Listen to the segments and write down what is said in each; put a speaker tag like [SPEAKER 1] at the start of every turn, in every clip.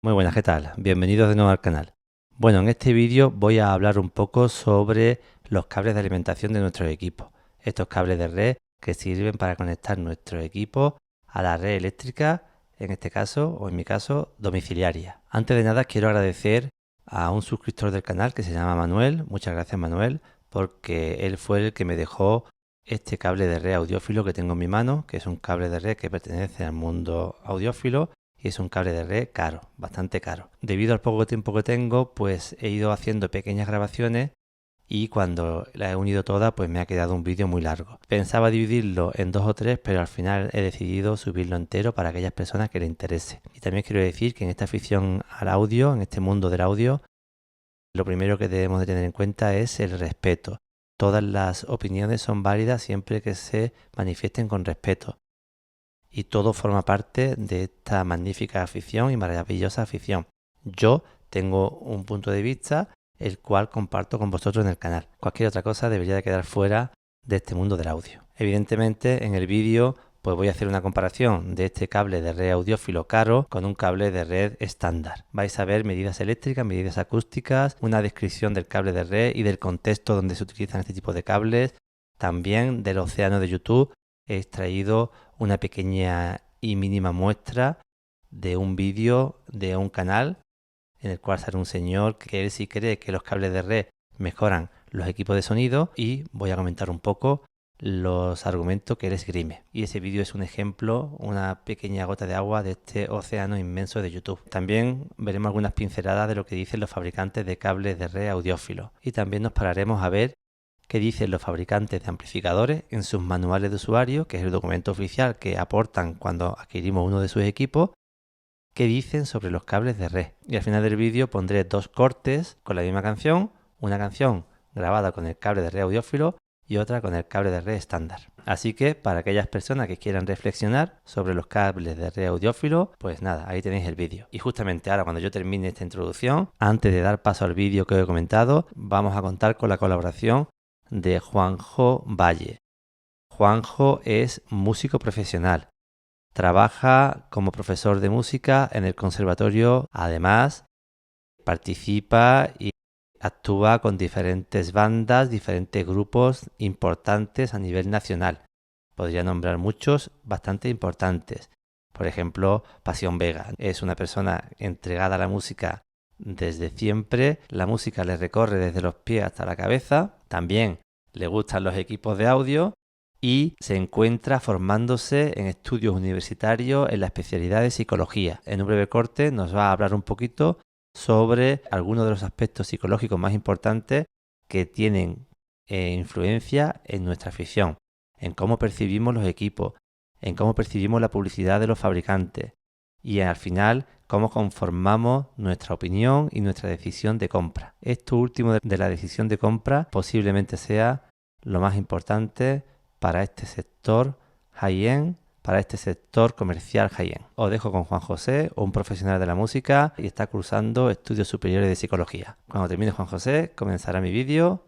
[SPEAKER 1] Muy buenas, ¿qué tal? Bienvenidos de nuevo al canal. Bueno, en este vídeo voy a hablar un poco sobre los cables de alimentación de nuestro equipo. Estos cables de red que sirven para conectar nuestro equipo a la red eléctrica, en este caso, o en mi caso, domiciliaria. Antes de nada, quiero agradecer a un suscriptor del canal que se llama Manuel. Muchas gracias, Manuel, porque él fue el que me dejó este cable de red audiófilo que tengo en mi mano, que es un cable de red que pertenece al mundo audiófilo y es un cable de red caro, bastante caro. Debido al poco tiempo que tengo, pues he ido haciendo pequeñas grabaciones y cuando las he unido todas, pues me ha quedado un vídeo muy largo. Pensaba dividirlo en dos o tres, pero al final he decidido subirlo entero para aquellas personas que les interese. Y también quiero decir que en esta afición al audio, en este mundo del audio, lo primero que debemos de tener en cuenta es el respeto. Todas las opiniones son válidas siempre que se manifiesten con respeto. Y todo forma parte de esta magnífica afición y maravillosa afición. Yo tengo un punto de vista el cual comparto con vosotros en el canal. Cualquier otra cosa debería de quedar fuera de este mundo del audio. Evidentemente en el vídeo pues voy a hacer una comparación de este cable de red audiófilo caro con un cable de red estándar. Vais a ver medidas eléctricas, medidas acústicas, una descripción del cable de red y del contexto donde se utilizan este tipo de cables. También del océano de YouTube he extraído una pequeña y mínima muestra de un vídeo de un canal en el cual sale un señor que él sí cree que los cables de red mejoran los equipos de sonido y voy a comentar un poco los argumentos que él esgrime. Y ese vídeo es un ejemplo, una pequeña gota de agua de este océano inmenso de YouTube. También veremos algunas pinceladas de lo que dicen los fabricantes de cables de red audiófilos y también nos pararemos a ver qué dicen los fabricantes de amplificadores en sus manuales de usuario, que es el documento oficial que aportan cuando adquirimos uno de sus equipos, qué dicen sobre los cables de red. Y al final del vídeo pondré dos cortes con la misma canción, una canción grabada con el cable de red audiófilo y otra con el cable de red estándar. Así que para aquellas personas que quieran reflexionar sobre los cables de red audiófilo, pues nada, ahí tenéis el vídeo. Y justamente ahora cuando yo termine esta introducción, antes de dar paso al vídeo que os he comentado, vamos a contar con la colaboración de Juanjo Valle. Juanjo es músico profesional. Trabaja como profesor de música en el conservatorio. Además, participa y actúa con diferentes bandas, diferentes grupos importantes a nivel nacional. Podría nombrar muchos bastante importantes. Por ejemplo, Pasión Vega. Es una persona entregada a la música desde siempre. La música le recorre desde los pies hasta la cabeza. También le gustan los equipos de audio y se encuentra formándose en estudios universitarios en la especialidad de psicología. En un breve corte nos va a hablar un poquito sobre algunos de los aspectos psicológicos más importantes que tienen influencia en nuestra afición, en cómo percibimos los equipos, en cómo percibimos la publicidad de los fabricantes y al final cómo conformamos nuestra opinión y nuestra decisión de compra. Esto último de la decisión de compra posiblemente sea lo más importante para este sector high-end, para este sector comercial high-end. Os dejo con Juan José, un profesional de la música y está cursando estudios superiores de psicología. Cuando termine Juan José, comenzará mi vídeo.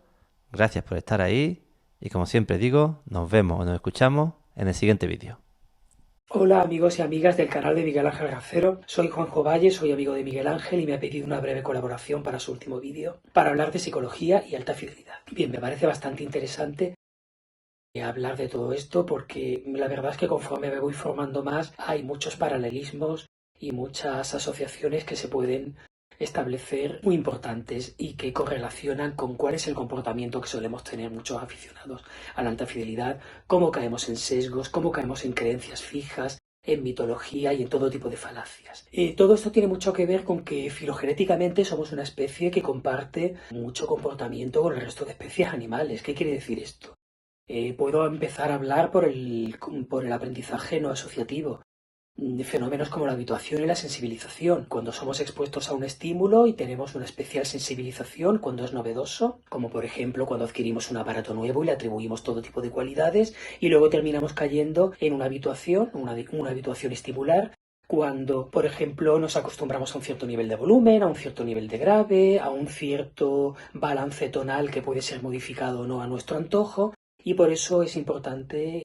[SPEAKER 1] Gracias por estar ahí y como siempre digo, nos vemos o nos escuchamos en el siguiente vídeo.
[SPEAKER 2] Hola amigos y amigas del canal de Miguel Ángel Racero, soy Juanjo Valle, soy amigo de Miguel Ángel y me ha pedido una breve colaboración para su último vídeo para hablar de psicología y alta fidelidad. Bien, me parece bastante interesante hablar de todo esto porque la verdad es que conforme me voy formando más hay muchos paralelismos y muchas asociaciones que se pueden establecer muy importantes y que correlacionan con cuál es el comportamiento que solemos tener muchos aficionados a la alta fidelidad, cómo caemos en sesgos, cómo caemos en creencias fijas, en mitología y en todo tipo de falacias. Todo esto tiene mucho que ver con que filogenéticamente somos una especie que comparte mucho comportamiento con el resto de especies animales. ¿Qué quiere decir esto? Puedo empezar a hablar por el aprendizaje no asociativo, de fenómenos como la habituación y la sensibilización. Cuando somos expuestos a un estímulo y tenemos una especial sensibilización cuando es novedoso, como por ejemplo cuando adquirimos un aparato nuevo y le atribuimos todo tipo de cualidades y luego terminamos cayendo en una habituación, una habituación estimular, cuando, por ejemplo, nos acostumbramos a un cierto nivel de volumen, a un cierto nivel de grave, a un cierto balance tonal que puede ser modificado o no a nuestro antojo, y por eso es importante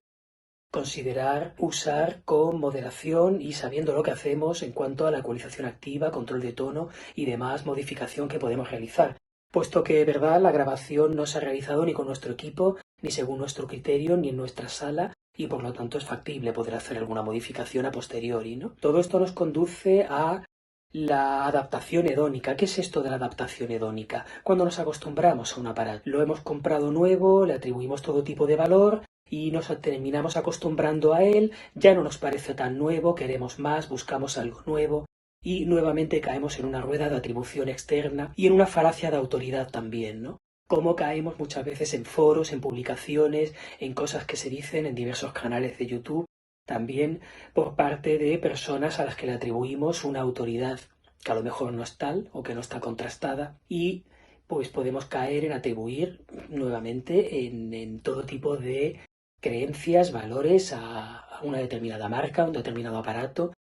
[SPEAKER 2] considerar usar con moderación y sabiendo lo que hacemos en cuanto a la ecualización activa, control de tono y demás modificación que podemos realizar, puesto que, de verdad, la grabación no se ha realizado ni con nuestro equipo, ni según nuestro criterio, ni en nuestra sala, y por lo tanto es factible poder hacer alguna modificación a posteriori, ¿no? Todo esto nos conduce a la adaptación hedónica. ¿Qué es esto de la adaptación hedónica? Cuando nos acostumbramos a un aparato, lo hemos comprado nuevo, le atribuimos todo tipo de valor y nos terminamos acostumbrando a él, ya no nos parece tan nuevo, queremos más, buscamos algo nuevo y nuevamente caemos en una rueda de atribución externa y en una falacia de autoridad también, ¿no? Como caemos muchas veces en foros, en publicaciones, en cosas que se dicen en diversos canales de YouTube, también por parte de personas a las que le atribuimos una autoridad que a lo mejor no es tal o que no está contrastada y pues podemos caer en atribuir nuevamente en todo tipo de creencias, valores a una determinada marca, a un determinado aparato.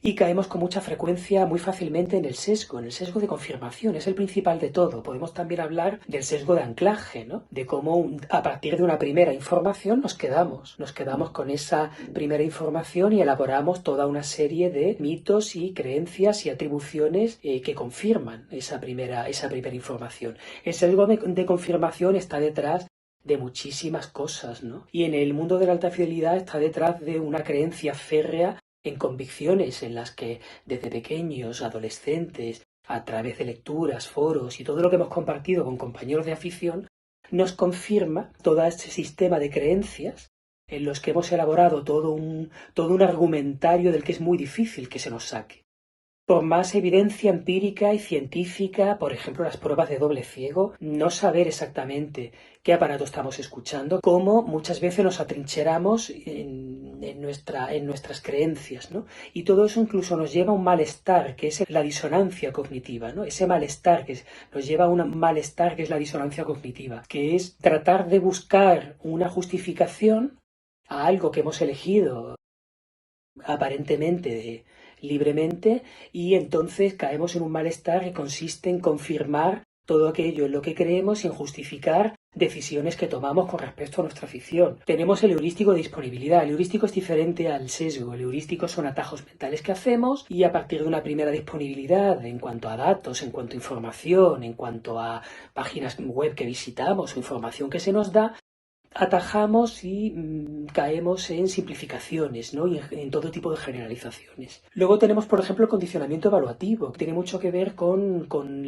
[SPEAKER 2] Y caemos con mucha frecuencia muy fácilmente en el sesgo de confirmación, es el principal de todo. Podemos también hablar del sesgo de anclaje, ¿no? De cómo a partir de una primera información nos quedamos con esa primera información y elaboramos toda una serie de mitos y creencias y atribuciones que confirman esa primera información. El sesgo de confirmación está detrás de muchísimas cosas, ¿no? Y en el mundo de la alta fidelidad está detrás de una creencia férrea en convicciones en las que desde pequeños, adolescentes, a través de lecturas, foros y todo lo que hemos compartido con compañeros de afición, nos confirma todo este sistema de creencias en los que hemos elaborado todo un argumentario del que es muy difícil que se nos saque. Por más evidencia empírica y científica, por ejemplo las pruebas de doble ciego, no saber exactamente qué aparato estamos escuchando, cómo muchas veces nos atrincheramos en nuestras creencias, ¿no? Y todo eso incluso nos lleva a un malestar, que es la disonancia cognitiva, ¿no? Ese malestar nos lleva a un malestar que es la disonancia cognitiva, que es tratar de buscar una justificación a algo que hemos elegido aparentemente libremente y entonces caemos en un malestar que consiste en confirmar todo aquello en lo que creemos y en justificar decisiones que tomamos con respecto a nuestra afición. Tenemos el heurístico de disponibilidad. El heurístico es diferente al sesgo. El heurístico son atajos mentales que hacemos y a partir de una primera disponibilidad en cuanto a datos, en cuanto a información, en cuanto a páginas web que visitamos o información que se nos da, atajamos y caemos en simplificaciones, ¿no? Y en todo tipo de generalizaciones. Luego tenemos, por ejemplo, el condicionamiento evaluativo, que tiene mucho que ver con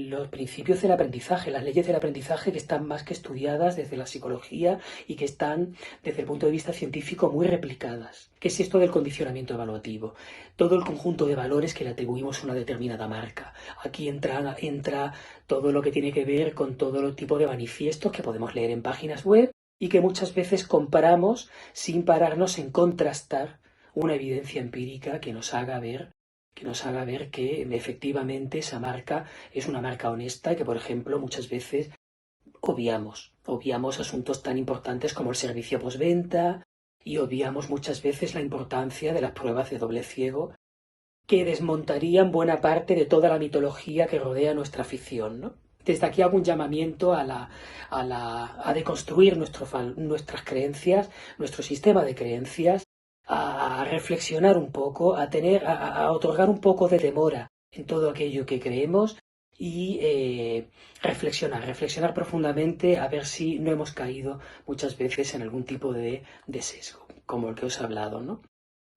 [SPEAKER 2] los principios del aprendizaje, las leyes del aprendizaje que están más que estudiadas desde la psicología y que están, desde el punto de vista científico, muy replicadas. ¿Qué es esto del condicionamiento evaluativo? Todo el conjunto de valores que le atribuimos a una determinada marca. Aquí entra todo lo que tiene que ver con todo el tipo de manifiestos que podemos leer en páginas web y que muchas veces comparamos sin pararnos en contrastar una evidencia empírica que nos haga ver que efectivamente esa marca es una marca honesta y que, por ejemplo, muchas veces obviamos asuntos tan importantes como el servicio postventa y obviamos muchas veces la importancia de las pruebas de doble ciego que desmontarían buena parte de toda la mitología que rodea nuestra afición, ¿no? Desde aquí hago un llamamiento a deconstruir nuestras creencias, nuestro sistema de creencias, a reflexionar un poco, a otorgar un poco de demora en todo aquello que creemos y reflexionar profundamente a ver si no hemos caído muchas veces en algún tipo de sesgo, como el que os he hablado, ¿no?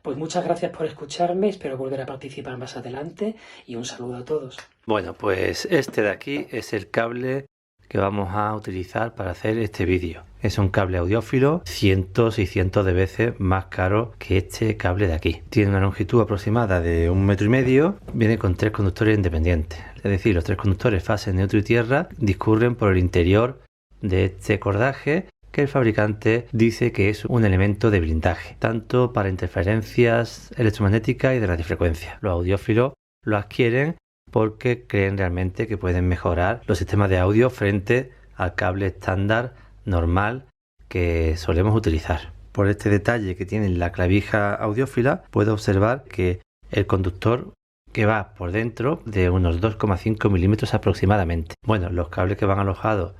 [SPEAKER 2] Pues muchas gracias por escucharme, espero volver a participar más adelante y un saludo a todos.
[SPEAKER 1] Bueno, pues este de aquí es el cable que vamos a utilizar para hacer este vídeo. Es un cable audiófilo cientos y cientos de veces más caro que este cable de aquí. Tiene una longitud aproximada de 1,5 metros, viene con 3 conductores independientes. Es decir, los 3 conductores fase, neutro y tierra discurren por el interior de este cordaje que el fabricante dice que es un elemento de blindaje, tanto para interferencias electromagnéticas y de radiofrecuencia. Los audiófilos lo adquieren porque creen realmente que pueden mejorar los sistemas de audio frente al cable estándar normal que solemos utilizar. Por este detalle que tiene la clavija audiófila, puedo observar que el conductor que va por dentro de unos 2,5 milímetros aproximadamente. Bueno, los cables que van alojados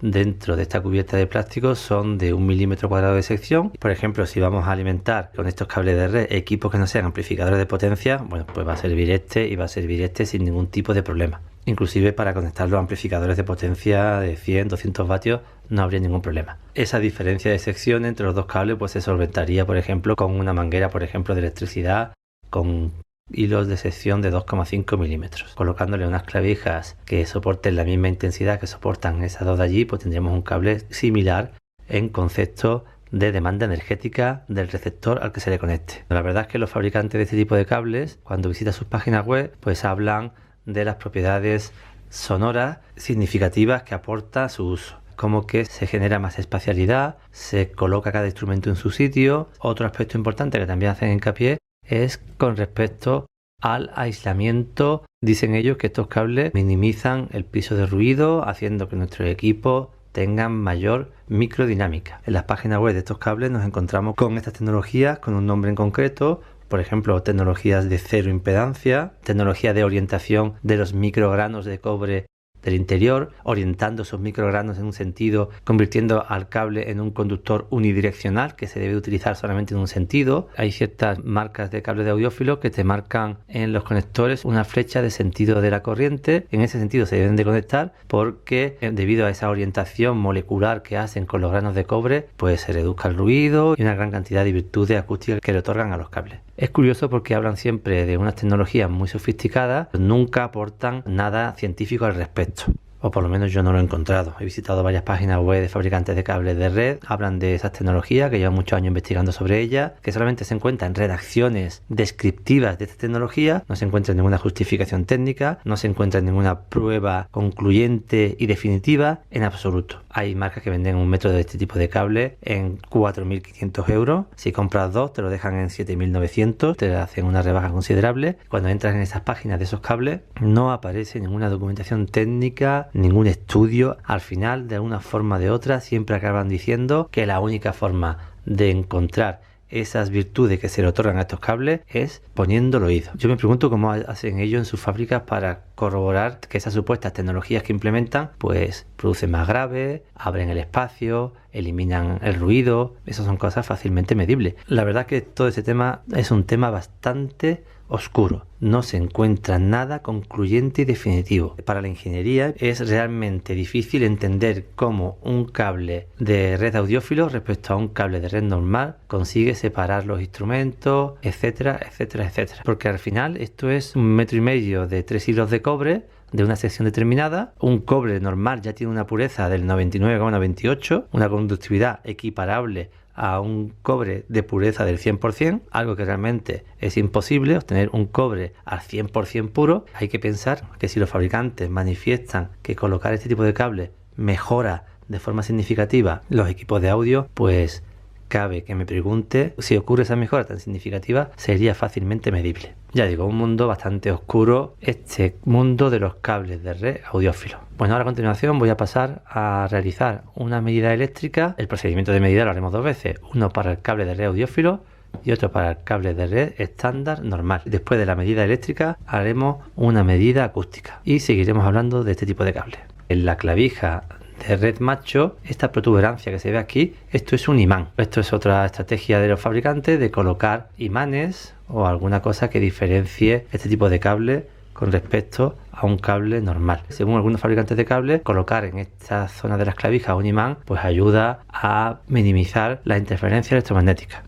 [SPEAKER 1] dentro de esta cubierta de plástico son de 1 milímetro cuadrado de sección. Por ejemplo, si vamos a alimentar con estos cables de red equipos que no sean amplificadores de potencia, bueno, pues va a servir este y va a servir este sin ningún tipo de problema. Inclusive para conectar los amplificadores de potencia de 100, 200 vatios no habría ningún problema. Esa diferencia de sección entre los dos cables pues se solventaría, por ejemplo, con una manguera, por ejemplo, de electricidad, con hilos de sección de 2,5 milímetros. Colocándole unas clavijas que soporten la misma intensidad que soportan esas dos de allí, pues tendríamos un cable similar en concepto de demanda energética del receptor al que se le conecte. La verdad es que los fabricantes de este tipo de cables, cuando visitas sus páginas web, pues hablan de las propiedades sonoras significativas que aporta su uso, como que se genera más espacialidad, se coloca cada instrumento en su sitio. Otro aspecto importante que también hacen hincapié es con respecto al aislamiento. Dicen ellos que estos cables minimizan el piso de ruido, haciendo que nuestros equipos tengan mayor microdinámica. En las páginas web de estos cables nos encontramos con estas tecnologías con un nombre en concreto. Por ejemplo, tecnologías de cero impedancia, tecnología de orientación de los microgranos de cobre del interior, orientando esos microgranos en un sentido, convirtiendo al cable en un conductor unidireccional que se debe utilizar solamente en un sentido. Hay ciertas marcas de cables de audiófilo que te marcan en los conectores una flecha de sentido de la corriente. En ese sentido se deben de conectar porque debido a esa orientación molecular que hacen con los granos de cobre, pues se reduzca el ruido y una gran cantidad de virtudes acústicas que le otorgan a los cables. Es curioso porque hablan siempre de unas tecnologías muy sofisticadas, pero nunca aportan nada científico al respecto. O por lo menos yo no lo he encontrado. He visitado varias páginas web de fabricantes de cables de red, hablan de esas tecnologías, que llevan muchos años investigando sobre ellas, que solamente se encuentran redacciones descriptivas de esta tecnología, no se encuentra ninguna justificación técnica, no se encuentra ninguna prueba concluyente y definitiva en absoluto. Hay marcas que venden un metro de este tipo de cable en 4.500 euros. Si compras dos, te lo dejan en 7.900, te hacen una rebaja considerable. Cuando entras en esas páginas de esos cables, no aparece ninguna documentación técnica, ningún estudio. Al final, de alguna forma o de otra, siempre acaban diciendo que la única forma de encontrar esas virtudes que se le otorgan a estos cables es poniendo el oído. Yo me pregunto cómo hacen ellos en sus fábricas para corroborar que esas supuestas tecnologías que implementan pues producen más graves, abren el espacio, eliminan el ruido. Esas son cosas fácilmente medibles. La verdad es que todo ese tema es un tema bastante oscuro. No se encuentra nada concluyente y definitivo. Para la ingeniería es realmente difícil entender cómo un cable de red audiófilo respecto a un cable de red normal consigue separar los instrumentos, etcétera, etcétera, etcétera. Porque al final esto es 1,5 metros de 3 hilos de cobre de una sección determinada. Un cobre normal ya tiene una pureza del 99,98, una conductividad equiparable a un cobre de pureza del 100%, algo que realmente es imposible obtener un cobre al 100% puro. Hay que pensar que si los fabricantes manifiestan que colocar este tipo de cable mejora de forma significativa los equipos de audio, pues cabe que me pregunte si ocurre esa mejora tan significativa, sería fácilmente medible. Ya digo, un mundo bastante oscuro, este mundo de los cables de red audiófilo. Bueno, ahora a continuación voy a pasar a realizar una medida eléctrica. El procedimiento de medida lo haremos dos veces, uno para el cable de red audiófilo y otro para el cable de red estándar normal. Después de la medida eléctrica haremos una medida acústica y seguiremos hablando de este tipo de cables. En la clavija de red macho, esta protuberancia que se ve aquí, esto es un imán. Esto es otra estrategia de los fabricantes de colocar imanes o alguna cosa que diferencie este tipo de cable con respecto a un cable normal. Según algunos fabricantes de cables, colocar en esta zona de las clavijas un imán pues ayuda a minimizar la interferencia electromagnética.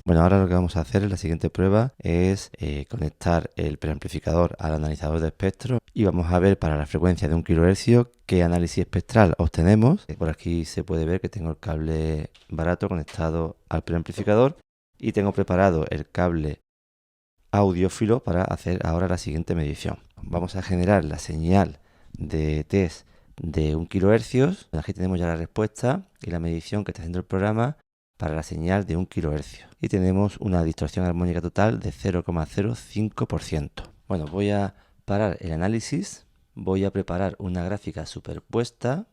[SPEAKER 3] Bueno, ahora lo que vamos a hacer en la siguiente prueba es conectar el preamplificador al analizador de espectro y vamos a ver para la frecuencia de 1 kHz qué análisis espectral obtenemos. Por aquí se puede ver que tengo el cable barato conectado al preamplificador y tengo preparado el cable audiófilo para hacer ahora la siguiente medición. Vamos a generar la señal de test de 1 kHz. Aquí tenemos ya la respuesta y la medición que está haciendo el programa para la señal de 1 kHz. Y tenemos una distorsión armónica total de 0,05%. Bueno, voy a parar el análisis, voy a preparar una gráfica superpuesta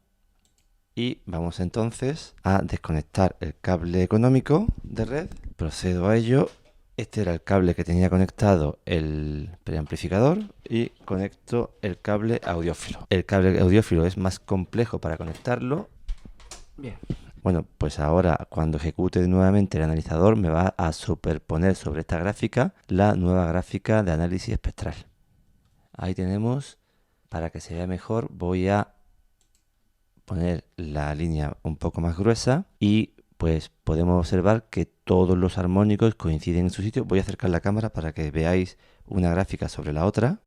[SPEAKER 3] y vamos entonces a desconectar el cable económico de red. Procedo a ello Este era el cable que tenía conectado el preamplificador y conecto el cable audiófilo. El cable audiófilo es más complejo para conectarlo. Bien. Bueno, pues ahora cuando ejecute nuevamente el analizador me va a superponer sobre esta gráfica la nueva gráfica de análisis espectral. Ahí tenemos, para que se vea mejor, voy a poner la línea un poco más gruesa y pues podemos observar que todos los armónicos coinciden en su sitio. Voy a acercar la cámara para que veáis una gráfica sobre la otra.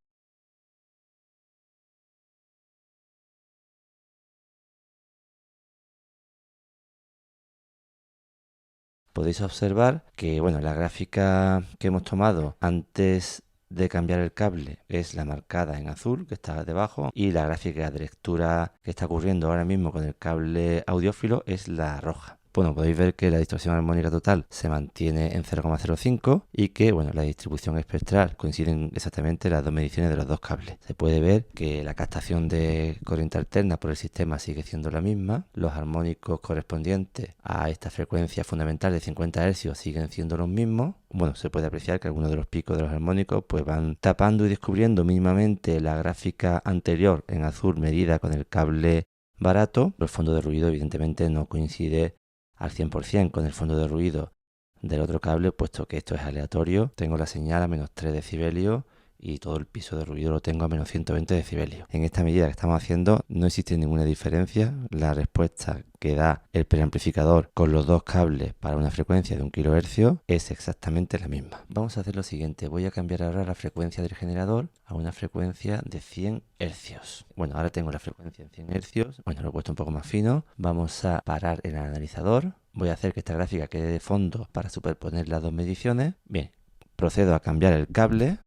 [SPEAKER 3] Podéis observar que bueno, la gráfica que hemos tomado antes de cambiar el cable es la marcada en azul, que está debajo, y la gráfica de lectura que está ocurriendo ahora mismo con el cable audiófilo es la roja. Bueno, podéis ver que la distorsión armónica total se mantiene en 0,05 y que bueno, la distribución espectral coinciden exactamente las dos mediciones de los dos cables. Se puede ver que la captación de corriente alterna por el sistema sigue siendo la misma, los armónicos correspondientes a esta frecuencia fundamental de 50 Hz siguen siendo los mismos. Bueno, se puede apreciar que algunos de los picos de los armónicos pues van tapando y descubriendo mínimamente la gráfica anterior en azul medida con el cable barato. El fondo de ruido evidentemente no coincide al 100% con el fondo de ruido del otro cable, puesto que esto es aleatorio. Tengo la señal a menos 3 decibelios y todo el piso de ruido lo tengo a menos 120 decibelios. En esta medida que estamos haciendo no existe ninguna diferencia. La respuesta que da el preamplificador con los dos cables para una frecuencia de 1 kHz es exactamente la misma. Vamos a hacer lo siguiente. Voy a cambiar ahora la frecuencia del generador a una frecuencia de 100 Hz. Bueno, ahora tengo la frecuencia en 100 Hz. Bueno, lo he puesto un poco más fino. Vamos a parar el analizador. Voy a hacer que esta gráfica quede de fondo para superponer las dos mediciones. Bien, procedo a cambiar el cable.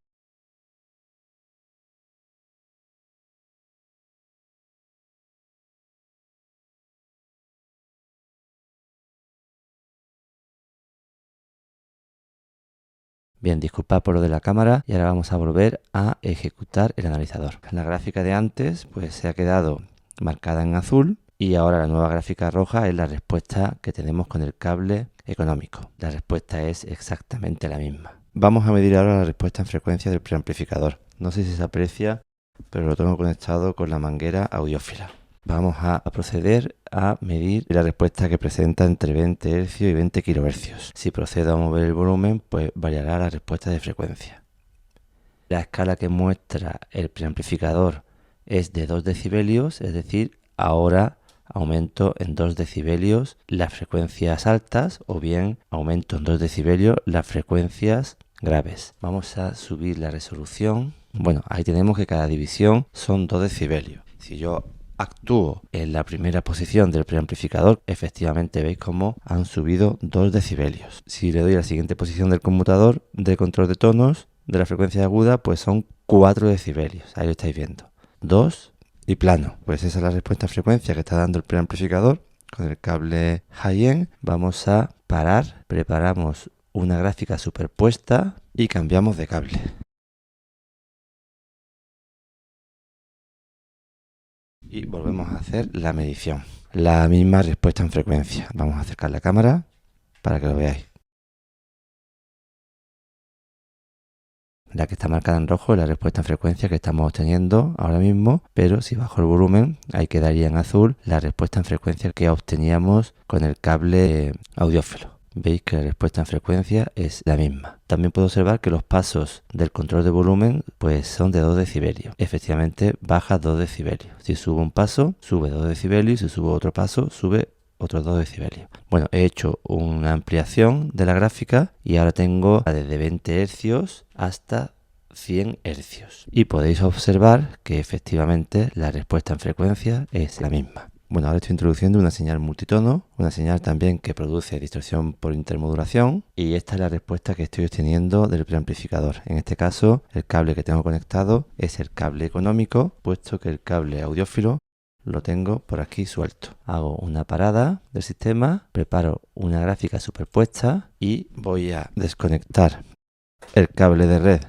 [SPEAKER 3] Bien, disculpad por lo de la cámara y ahora vamos a volver a ejecutar el analizador. La gráfica de antes pues se ha quedado marcada en azul y ahora la nueva gráfica roja es la respuesta que tenemos con el cable económico. La respuesta es exactamente la misma. Vamos a medir ahora la respuesta en frecuencia del preamplificador. No sé si se aprecia, pero lo tengo conectado con la manguera audiófila. Vamos a proceder a medir la respuesta que presenta entre 20 Hz y 20 kHz. Si procedo a mover el volumen, pues variará la respuesta de frecuencia. La escala que muestra el preamplificador es de 2 decibelios, es decir, ahora aumento en 2 decibelios las frecuencias altas o bien aumento en 2 decibelios las frecuencias graves. Vamos a subir la resolución. Bueno, ahí tenemos que cada división son 2 decibelios. Si yo actúo en la primera posición del preamplificador, efectivamente veis cómo han subido 2 decibelios. Si le doy a la siguiente posición del conmutador de control de tonos de la frecuencia aguda, pues son 4 decibelios. Ahí lo estáis viendo. 2 y plano. Pues esa es la respuesta a frecuencia que está dando el preamplificador con el cable high-end. Vamos a parar, preparamos una gráfica superpuesta y cambiamos de cable. Y volvemos a hacer la medición. La misma respuesta en frecuencia. Vamos a acercar la cámara para que lo veáis. La que está marcada en rojo es la respuesta en frecuencia que estamos obteniendo ahora mismo, pero si bajo el volumen, ahí quedaría en azul la respuesta en frecuencia que obteníamos con el cable audiófilo. Veis que la respuesta en frecuencia es la misma. También puedo observar que los pasos del control de volumen pues son de 2 decibelios. Efectivamente baja 2 decibelios. Si subo un paso, sube 2 decibelios y si subo otro paso, sube otros 2 decibelios. Bueno, he hecho una ampliación de la gráfica y ahora tengo desde 20 Hz hasta 100 Hz. Y podéis observar que efectivamente la respuesta en frecuencia es la misma. Bueno, ahora estoy introduciendo una señal multitono, una señal también que produce distorsión por intermodulación y esta es la respuesta que estoy obteniendo del preamplificador. En este caso, el cable que tengo conectado es el cable económico, puesto que el cable audiófilo lo tengo por aquí suelto. Hago una parada del sistema, preparo una gráfica superpuesta y voy a desconectar el cable de red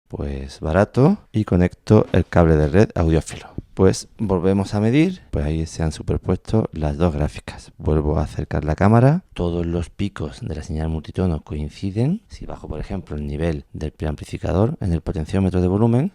[SPEAKER 3] pues barato y conecto el cable de red audiófilo. pues volvemos a medir, pues ahí se han superpuesto las dos gráficas. Vuelvo a acercar la cámara, todos los picos de la señal multitono coinciden. Si bajo, por ejemplo, el nivel del preamplificador en el potenciómetro de volumen,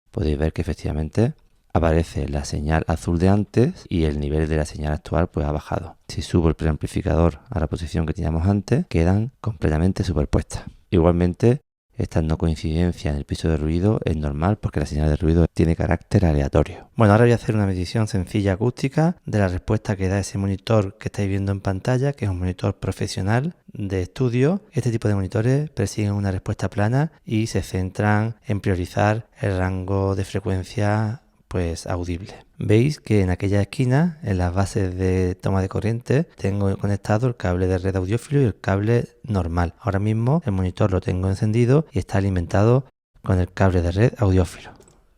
[SPEAKER 3] podéis ver que efectivamente aparece la señal azul de antes y el nivel de la señal actual pues ha bajado. Si subo el preamplificador a la posición que teníamos antes, quedan completamente superpuestas. Igualmente, esta no coincidencia en el piso de ruido es normal porque la señal de ruido tiene carácter aleatorio. Bueno, ahora voy a hacer una medición sencilla acústica de la respuesta que da ese monitor que estáis viendo en pantalla, que es un monitor profesional de estudio. Este tipo de monitores persiguen una respuesta plana y se centran en priorizar el rango de frecuencia pues audible. Veis que en aquella esquina, en las bases de toma de corriente, tengo conectado el cable de red audiófilo y el cable normal. Ahora mismo el monitor lo tengo encendido y está alimentado con el cable de red audiófilo.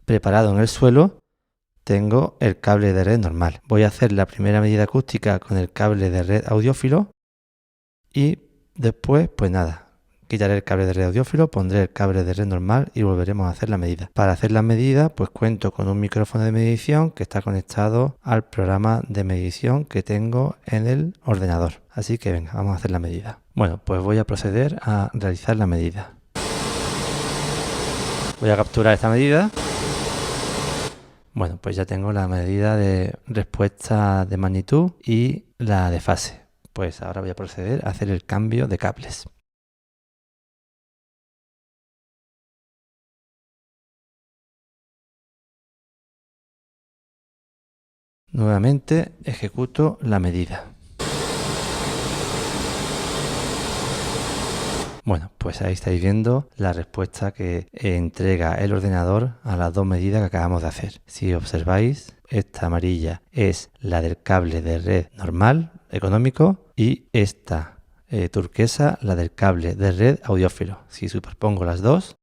[SPEAKER 3] Preparado en el suelo tengo el cable de red normal. Voy a hacer la primera medida acústica con el cable de red audiófilo y después, pues nada, quitaré el cable de red audiófilo, pondré el cable de red normal y volveremos a hacer la medida. Para hacer la medida, pues cuento con un micrófono de medición que está conectado al programa de medición que tengo en el ordenador. Así que venga, vamos a hacer la medida. Bueno, pues voy a proceder a realizar la medida. Voy a capturar esta medida. Bueno, pues ya tengo la medida de respuesta de magnitud y la de fase. Pues ahora voy a proceder a hacer el cambio de cables. Nuevamente ejecuto la medida. Bueno, pues ahí estáis viendo la respuesta que entrega el ordenador a las dos medidas que acabamos de hacer. Si observáis, esta amarilla es la del cable de red normal, económico, y esta turquesa, la del cable de red audiófilo. Si superpongo las dos,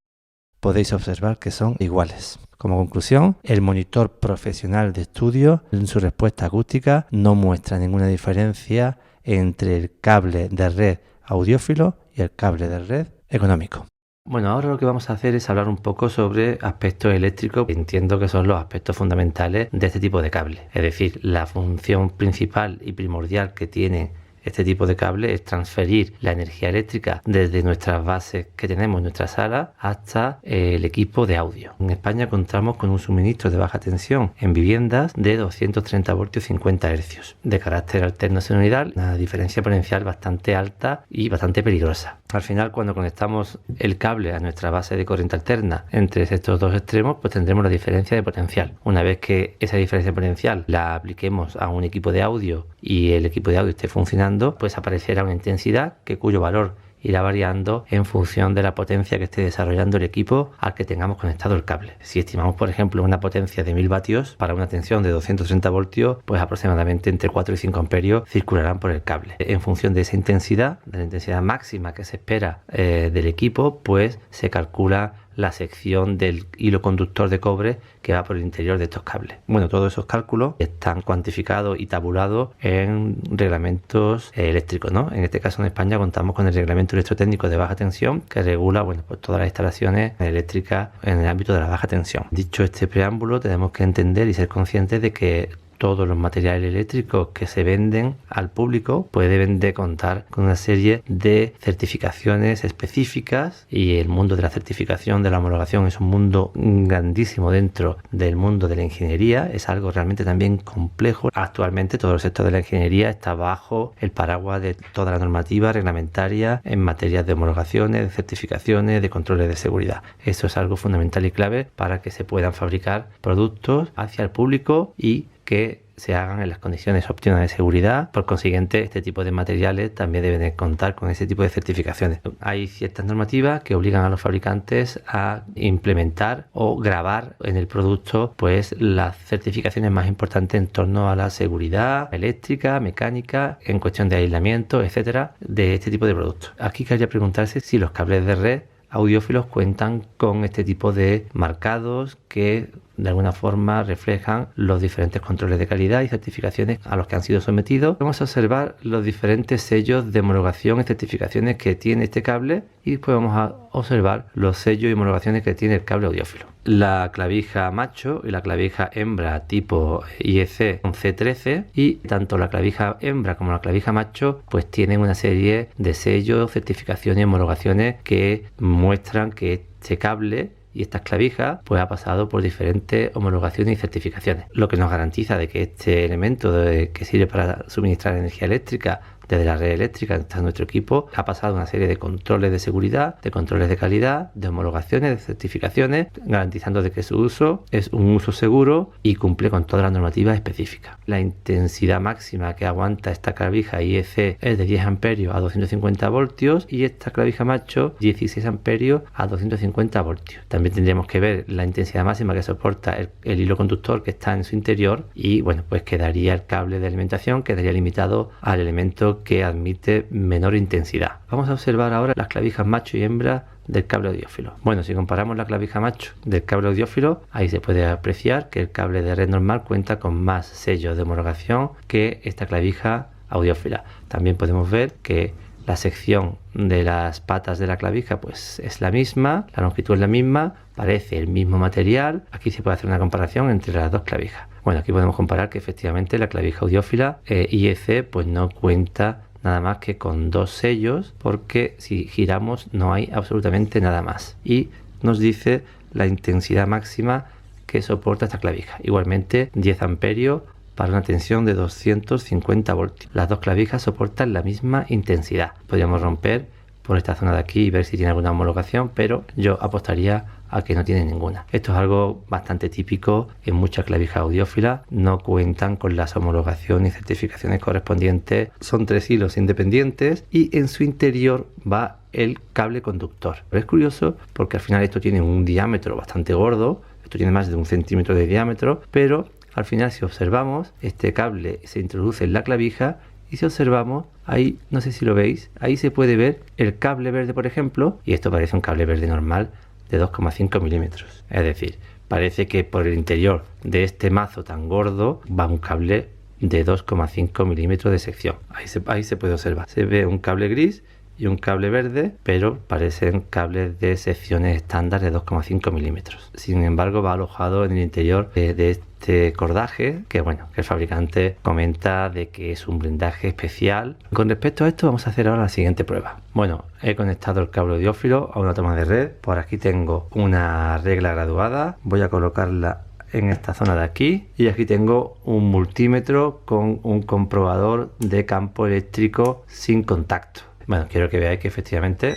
[SPEAKER 3] podéis observar que son iguales. Como conclusión, el monitor profesional de estudio en su respuesta acústica no muestra ninguna diferencia entre el cable de red audiófilo y el cable de red económico. Bueno, ahora lo que vamos a hacer es hablar un poco sobre aspectos eléctricos que entiendo que son los aspectos fundamentales de este tipo de cable. Es decir, la función principal y primordial que tiene este tipo de cable es transferir la energía eléctrica desde nuestras bases que tenemos en nuestra sala hasta el equipo de audio. En España contamos con un suministro de baja tensión en viviendas de 230 voltios 50 hercios de carácter alterno senoidal, una diferencia potencial bastante alta y bastante peligrosa. Al final, cuando conectamos el cable a nuestra base de corriente alterna entre estos dos extremos, pues tendremos la diferencia de potencial. Una vez que esa diferencia de potencial la apliquemos a un equipo de audio y el equipo de audio esté funcionando, pues aparecerá una intensidad cuyo valor irá variando en función de la potencia que esté desarrollando el equipo al que tengamos conectado el cable. Si estimamos, por ejemplo, una potencia de 1000 vatios para una tensión de 230 voltios, pues aproximadamente entre 4 y 5 amperios circularán por el cable. En función de esa intensidad, de la intensidad máxima que se espera del equipo, pues se calcula la sección del hilo conductor de cobre que va por el interior de estos cables. Bueno, todos esos cálculos están cuantificados y tabulados en reglamentos eléctricos, ¿no? En este caso en España contamos con el reglamento electrotécnico de baja tensión que regula, bueno, pues todas las instalaciones eléctricas en el ámbito de la baja tensión. Dicho este preámbulo, tenemos que entender y ser conscientes de que todos los materiales eléctricos que se venden al público pues deben de contar con una serie de certificaciones específicas, y el mundo de la certificación, de la homologación, es un mundo grandísimo dentro del mundo de la ingeniería. Es algo realmente también complejo. Actualmente todo el sector de la ingeniería está bajo el paraguas de toda la normativa reglamentaria en materias de homologaciones, de certificaciones, de controles de seguridad. Eso es algo fundamental y clave para que se puedan fabricar productos hacia el público y que se hagan en las condiciones óptimas de seguridad. Por consiguiente, este tipo de materiales también deben de contar con ese tipo de certificaciones. Hay ciertas normativas que obligan a los fabricantes a implementar o grabar en el producto pues las certificaciones más importantes en torno a la seguridad eléctrica, mecánica, en cuestión de aislamiento, etcétera, de este tipo de productos. Aquí quería preguntarse si los cables de red audiófilos cuentan con este tipo de marcados que
[SPEAKER 1] de alguna forma reflejan los diferentes controles de calidad y certificaciones a los que han sido sometidos. Vamos a observar los diferentes sellos de homologación y certificaciones que tiene este cable y después vamos a observar los sellos y homologaciones que tiene el cable audiófilo. La clavija macho y la clavija hembra tipo IEC con C13, y tanto la clavija hembra como la clavija macho pues tienen una serie de sellos, certificaciones y homologaciones que muestran que este cable y estas clavijas pues ha pasado por diferentes homologaciones y certificaciones, lo que nos garantiza de que este elemento que sirve para suministrar energía eléctrica desde la red eléctrica donde está nuestro equipo ha pasado una serie de controles de seguridad, de controles de calidad, de homologaciones, de certificaciones, garantizando de que su uso es un uso seguro y cumple con todas las normativas específicas. La intensidad máxima que aguanta esta clavija IEC es de 10 amperios a 250 voltios y esta clavija macho 16 amperios a 250 voltios. También tendríamos que ver la intensidad máxima que soporta el hilo conductor que está en su interior y bueno, pues quedaría el cable de alimentación, quedaría limitado al elemento que admite menor intensidad. Vamos a observar ahora las clavijas macho y hembra del cable audiófilo. Bueno, si comparamos la clavija macho del cable audiófilo, ahí se puede apreciar que el cable de red normal cuenta con más sellos de homologación que esta clavija audiófila. También podemos ver que la sección de las patas de la clavija pues es la misma, la longitud es la misma, parece el mismo material. Aquí se puede hacer una comparación entre las dos clavijas. Bueno, aquí podemos comparar que efectivamente la clavija audiófila IEC pues no cuenta nada más que con 2 sellos, porque si giramos no hay absolutamente nada más. Y nos dice la intensidad máxima que soporta esta clavija. Igualmente 10 amperios para una tensión de 250 voltios. Las dos clavijas soportan la misma intensidad. Podríamos romper por esta zona de aquí y ver si tiene alguna homologación, pero yo apostaría a que no tiene ninguna. Esto es algo bastante típico en muchas clavijas audiófilas. No cuentan con las homologaciones y certificaciones correspondientes. Son 3 hilos independientes y en su interior va el cable conductor. Pero es curioso porque al final esto tiene un diámetro bastante gordo. Esto tiene más de 1 centímetro de diámetro, pero al final si observamos este cable se introduce en la clavija y si observamos ahí, no sé si lo veis, ahí se puede ver el cable verde, por ejemplo, y esto parece un cable verde normal de 2,5 milímetros. Es decir, parece que por el interior de este mazo tan gordo va un cable de 2,5 milímetros de sección. Ahí se puede observar. Se ve un cable gris y un cable verde, pero parecen cables de secciones estándar de 2,5 milímetros. Sin embargo, va alojado en el interior de este cordaje, que bueno, que el fabricante comenta de que es un blindaje especial. Con respecto a esto, vamos a hacer ahora la siguiente prueba. Bueno, he conectado el cable audiófilo a una toma de red. Por aquí tengo una regla graduada. Voy a colocarla en esta zona de aquí y aquí tengo un multímetro con un comprobador de campo eléctrico sin contacto. Bueno, quiero que veáis que efectivamente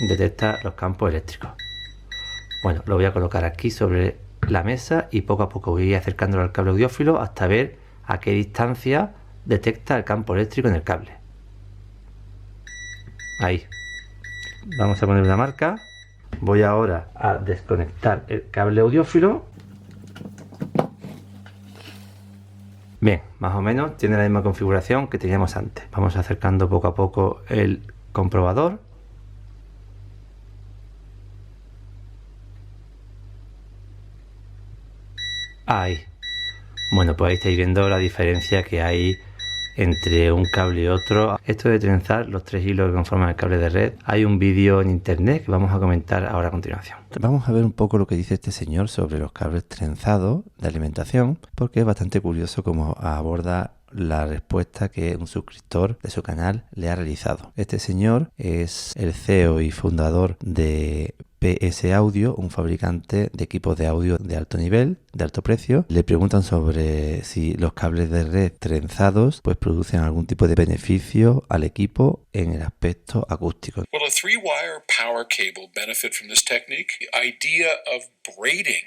[SPEAKER 1] detecta los campos eléctricos. Bueno, lo voy a colocar aquí sobre la mesa y poco a poco voy a ir acercándolo al cable audiófilo hasta ver a qué distancia detecta el campo eléctrico en el cable. Ahí. Vamos a poner una marca. Voy ahora a desconectar el cable audiófilo. Bien, más o menos tiene la misma configuración que teníamos antes. Vamos acercando poco a poco el comprobador. Ahí. Bueno, pues ahí estáis viendo la diferencia que hay entre un cable y otro. Esto de trenzar los 3 hilos que conforman el cable de red, hay un vídeo en internet que vamos a comentar ahora a continuación.
[SPEAKER 3] Vamos a ver un poco lo que dice este señor sobre los cables trenzados de alimentación, porque es bastante curioso cómo aborda la respuesta que un suscriptor de su canal le ha realizado. Este señor es el CEO y fundador de PS Audio, un fabricante de equipos de audio de alto nivel, de alto precio. Le preguntan sobre si los cables de red trenzados pues producen algún tipo de beneficio al equipo en el aspecto acústico.
[SPEAKER 4] Will a 3-wire power cable benefit from this technique? The idea of braiding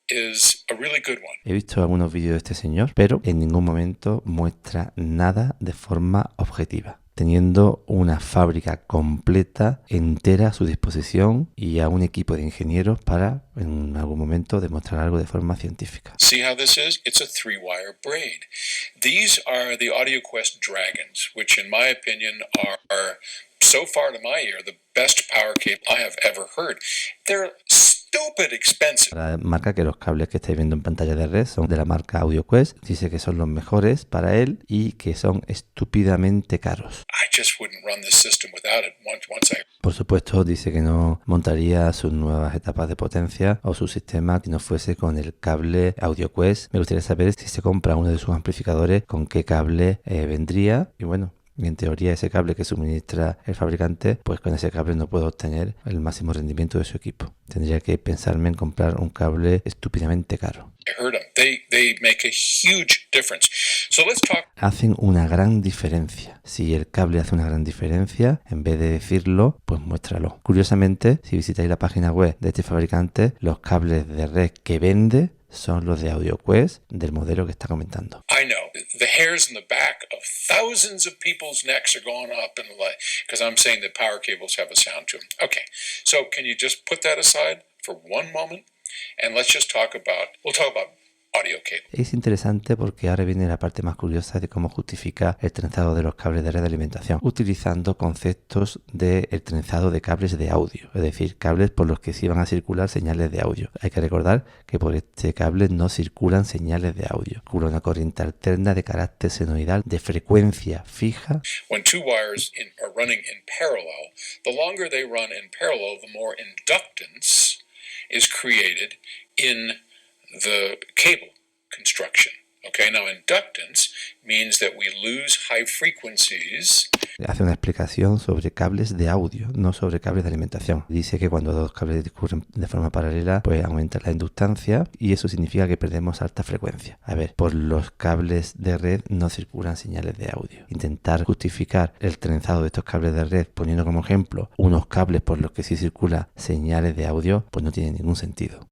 [SPEAKER 4] is a really good one.
[SPEAKER 3] He visto algunos vídeos de este señor, pero en ningún momento muestra nada de forma objetiva, teniendo una fábrica completa, entera a su disposición y a un equipo de ingenieros para en algún momento demostrar algo de forma científica.
[SPEAKER 4] See how this is? It's a 3-wire braid. These are the AudioQuest Dragons, which in my opinion are so far to my ear the best power cable I have ever heard. They're stupid expensive.
[SPEAKER 1] Ahora marca que los cables que estáis viendo en pantalla de red son de la marca AudioQuest. Dice que son los mejores para él y que son estúpidamente caros.
[SPEAKER 4] I just wouldn't run this system without it once I...
[SPEAKER 1] Por supuesto, dice que no montaría sus nuevas etapas de potencia o su sistema si no fuese con el cable AudioQuest. Me gustaría saber si se compra uno de sus amplificadores, con qué cable vendría. Y bueno, en teoría ese cable que suministra el fabricante, pues con ese cable no puedo obtener el máximo rendimiento de su equipo. Tendría que pensarme en comprar un cable estúpidamente caro.
[SPEAKER 4] I heard them. They make a huge difference. So let's talk.
[SPEAKER 1] Hacen una gran diferencia. Si el cable hace una gran diferencia, en vez de decirlo, pues muéstralo. Curiosamente, si visitáis la página web de este fabricante, los cables de red que vende son los de AudioQuest del modelo que está comentando.
[SPEAKER 4] I know the hairs in the back of thousands of people's necks are going up in the light because I'm saying that power cables have a sound to them. Okay, so can you just put that aside for one moment and let's just we'll talk about audio cable.
[SPEAKER 1] Es interesante porque ahora viene la parte más curiosa de cómo justifica el trenzado de los cables de red de alimentación, utilizando conceptos del trenzado de cables de audio, es decir, cables por los que sí van a circular señales de audio. Hay que recordar que por este cable no circulan señales de audio, circula una corriente alterna de carácter senoidal de frecuencia fija.
[SPEAKER 4] When two wires are running in parallel, the longer they run in parallel, the more inductance is created in the cable construction. Okay, now inductance means that we lose high frequencies.
[SPEAKER 1] Hace una explicación sobre cables de audio, no sobre cables de alimentación. Dice que cuando dos cables discurren de forma paralela, pues aumenta la inductancia y eso significa que perdemos alta frecuencia. A ver, por los cables de red no circulan señales de audio. Intentar justificar el trenzado de estos cables de red poniendo como ejemplo unos cables por los que sí circulan señales de audio, pues no tiene ningún sentido.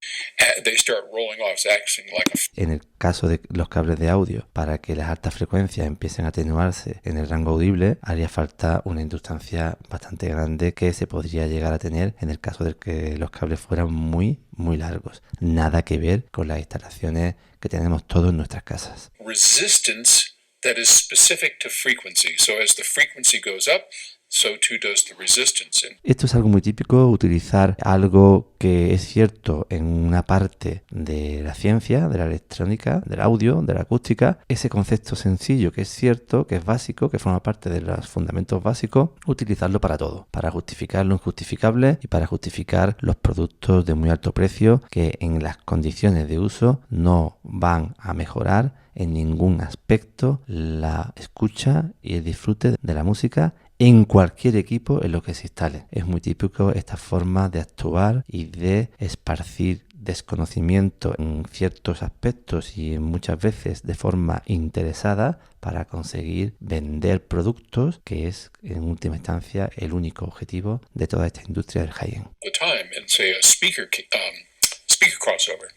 [SPEAKER 4] They start rolling off, acting like a...
[SPEAKER 1] En el caso de los cables de audio, para que las altas frecuencias empiecen a atenuarse en el rango audible, haría falta una inductancia bastante grande que se podría llegar a tener en el caso de que los cables fueran muy largos. Nada que ver con las instalaciones que tenemos todos en nuestras casas.
[SPEAKER 4] resistance that is specific to frequency. So as the frequency goes up, so too does the resistance.
[SPEAKER 1] Esto es algo muy típico, utilizar algo que es cierto en una parte de la ciencia, de la electrónica, del audio, de la acústica. Ese concepto sencillo que es cierto, que es básico, que forma parte de los fundamentos básicos, utilizarlo para todo, para justificar lo injustificable y para justificar los productos de muy alto precio que en las condiciones de uso no van a mejorar en ningún aspecto la escucha y el disfrute de la música en cualquier equipo en lo que se instale. Es muy típico esta forma de actuar y de esparcir desconocimiento en ciertos aspectos y muchas veces de forma interesada para conseguir vender productos, que es en última instancia el único objetivo de toda esta industria del high-end.
[SPEAKER 4] Speaker crossover.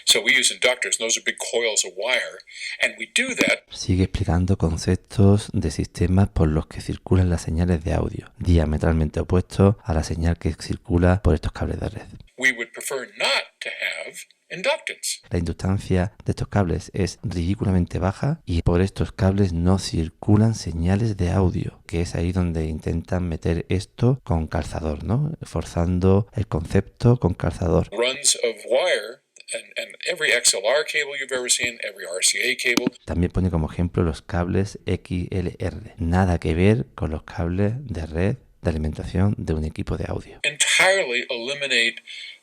[SPEAKER 4] So we use inductors, and those are big coils of wire, and we do that.
[SPEAKER 1] Sigue explicando conceptos de sistemas por los que circulan las señales de audio, diametralmente opuestos a la señal que circula por estos cables de red.
[SPEAKER 4] We would prefer not to have inductance.
[SPEAKER 1] La inductancia de estos cables es ridículamente baja y por estos cables no circulan señales de audio, que es ahí donde intentan meter esto con calzador, ¿no? Forzando el concepto con calzador.
[SPEAKER 4] Runs of wire and every XLR cable you've ever seen, every RCA cable.
[SPEAKER 1] También pone como ejemplo los cables XLR. Nada que ver con los cables de red de alimentación de un equipo de audio.
[SPEAKER 4] Entirely eliminate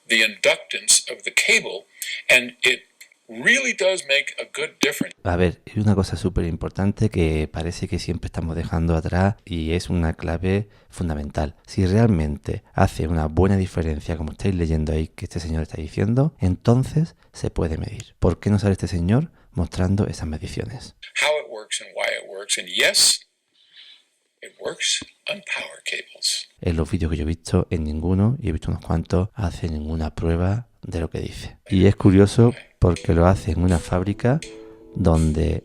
[SPEAKER 4] the inductance of the cable, and it really does make a good difference.
[SPEAKER 1] A ver, es una cosa súper importante que parece que siempre estamos dejando atrás y es una clave fundamental. Si realmente hace una buena diferencia, como estáis leyendo ahí que este señor está diciendo, entonces se puede medir. ¿Por qué no sale este señor mostrando esas mediciones?
[SPEAKER 4] How it works and why it works, and yes, it works on power cables.
[SPEAKER 1] En los vídeos que yo he visto, en ninguno, y he visto unos cuantos, hace ninguna prueba de lo que dice. Y es curioso porque lo hace en una fábrica donde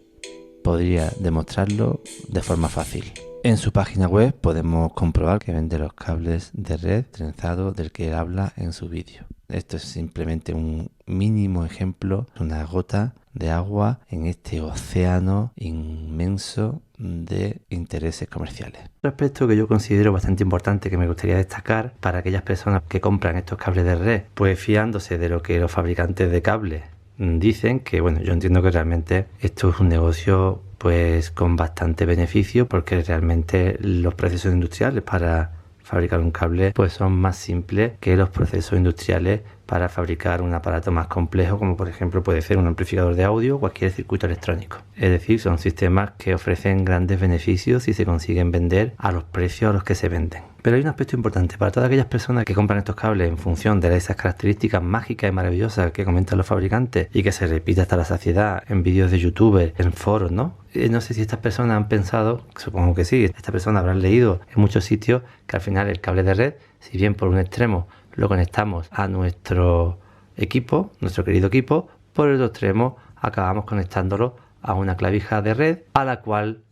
[SPEAKER 1] podría demostrarlo de forma fácil. En su página web podemos comprobar que vende los cables de red trenzado del que él habla en su vídeo. Esto es simplemente un mínimo ejemplo, una gota
[SPEAKER 3] de agua en este océano inmenso de intereses comerciales.
[SPEAKER 1] Un aspecto que yo considero bastante importante que me gustaría destacar para aquellas personas que compran estos cables de red, pues fiándose de lo que los fabricantes de cables dicen, que bueno, yo entiendo que realmente esto es un negocio pues con bastante beneficio, porque realmente los procesos industriales para fabricar un cable pues son más simples que los procesos industriales para fabricar un aparato más complejo, como por ejemplo puede ser un amplificador de audio o cualquier circuito electrónico. Es decir, son sistemas que ofrecen grandes beneficios si se consiguen vender a los precios a los que se venden. Pero hay un aspecto importante para todas aquellas personas que compran estos cables en función de esas características mágicas y maravillosas que comentan los fabricantes y que se repite hasta la saciedad en vídeos de YouTube, en foros, ¿no? No sé si estas personas han pensado, supongo que sí, estas personas habrán leído en muchos sitios que al final el cable de red, si bien por un extremo lo conectamos a nuestro equipo, nuestro querido equipo, por el otro extremo acabamos conectándolo a una clavija de red a la cual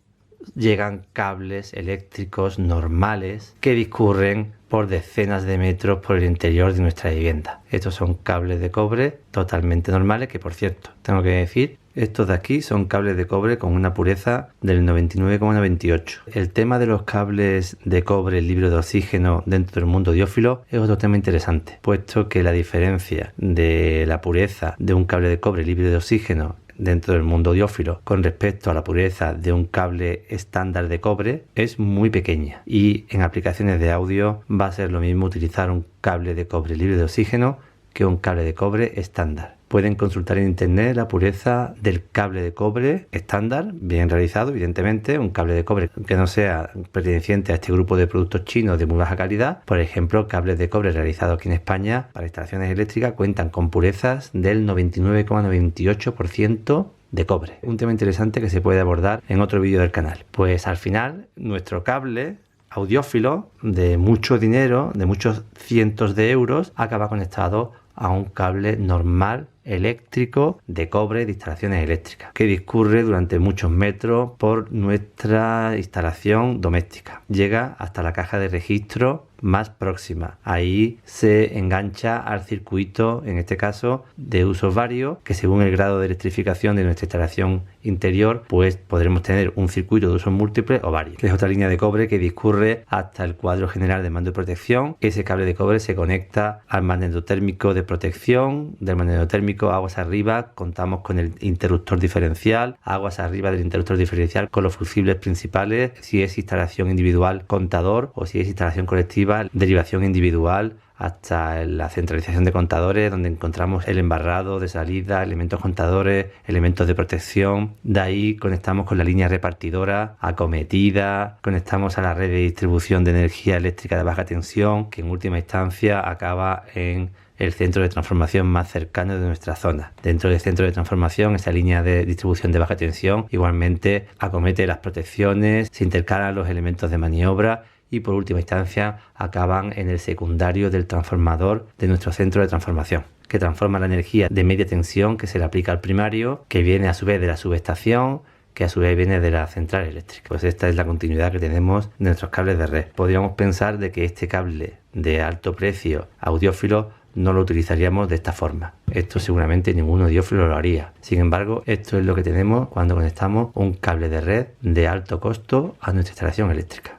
[SPEAKER 1] llegan cables eléctricos normales que discurren por decenas de metros por el interior de nuestra vivienda. Estos son cables de cobre totalmente normales que, por cierto, tengo que decir, estos de aquí son cables de cobre con una pureza del 99,98. El tema de los cables de cobre libre de oxígeno dentro del mundo audiófilo es otro tema interesante, puesto que la diferencia de la pureza de un cable de cobre libre de oxígeno dentro del mundo audiófilo con respecto a la pureza de un cable estándar de cobre es muy pequeña, y en aplicaciones de audio va a ser lo mismo utilizar un cable de cobre libre de oxígeno que un cable de cobre estándar. Pueden consultar en internet la pureza del cable de cobre estándar, bien realizado, evidentemente, un cable de cobre que no sea perteneciente a este grupo de productos chinos de muy baja calidad. Por ejemplo, cables de cobre realizados aquí en España para instalaciones eléctricas cuentan con purezas del 99,98% de cobre. Un tema interesante que se puede abordar en otro vídeo del canal. Pues al final, nuestro cable audiófilo de mucho dinero, de muchos cientos de euros, acaba conectado a un cable normal eléctrico de cobre de instalaciones eléctricas que discurre durante muchos metros por nuestra instalación doméstica. Llega hasta la caja de registro más próxima. Ahí se engancha al circuito, en este caso de usos varios, que según el grado de electrificación de nuestra instalación interior, pues podremos tener un circuito de usos múltiples o varios. Es otra línea de cobre que discurre hasta el cuadro general de mando de protección. Ese cable de cobre se conecta al magnetotérmico de protección. Del magnetotérmico aguas arriba contamos con el interruptor diferencial, aguas arriba del interruptor diferencial con los fusibles principales, si es instalación individual contador o si es instalación colectiva derivación individual, hasta la centralización de contadores, donde encontramos el embarrado de salida, elementos contadores, elementos de protección. De ahí conectamos con la línea repartidora acometida, conectamos a la red de distribución de energía eléctrica de baja tensión, que en última instancia acaba en el centro de transformación más cercano de nuestra zona. Dentro del centro de transformación, esa línea de distribución de baja tensión igualmente acomete las protecciones, se intercalan los elementos de maniobra y por última instancia acaban en el secundario del transformador de nuestro centro de transformación, que transforma la energía de media tensión que se le aplica al primario, que viene a su vez de la subestación, que a su vez viene de la central eléctrica. Pues esta es la continuidad que tenemos de nuestros cables de red. Podríamos pensar de que este cable de alto precio audiófilo no lo utilizaríamos de esta forma. Esto seguramente ningún audiófilo lo haría. Sin embargo, esto es lo que tenemos cuando conectamos un cable de red de alto costo a nuestra instalación eléctrica.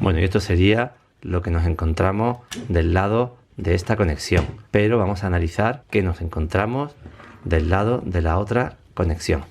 [SPEAKER 1] Bueno, y esto sería lo que nos encontramos del lado de esta conexión, pero vamos a analizar qué nos encontramos del lado de la otra conexión.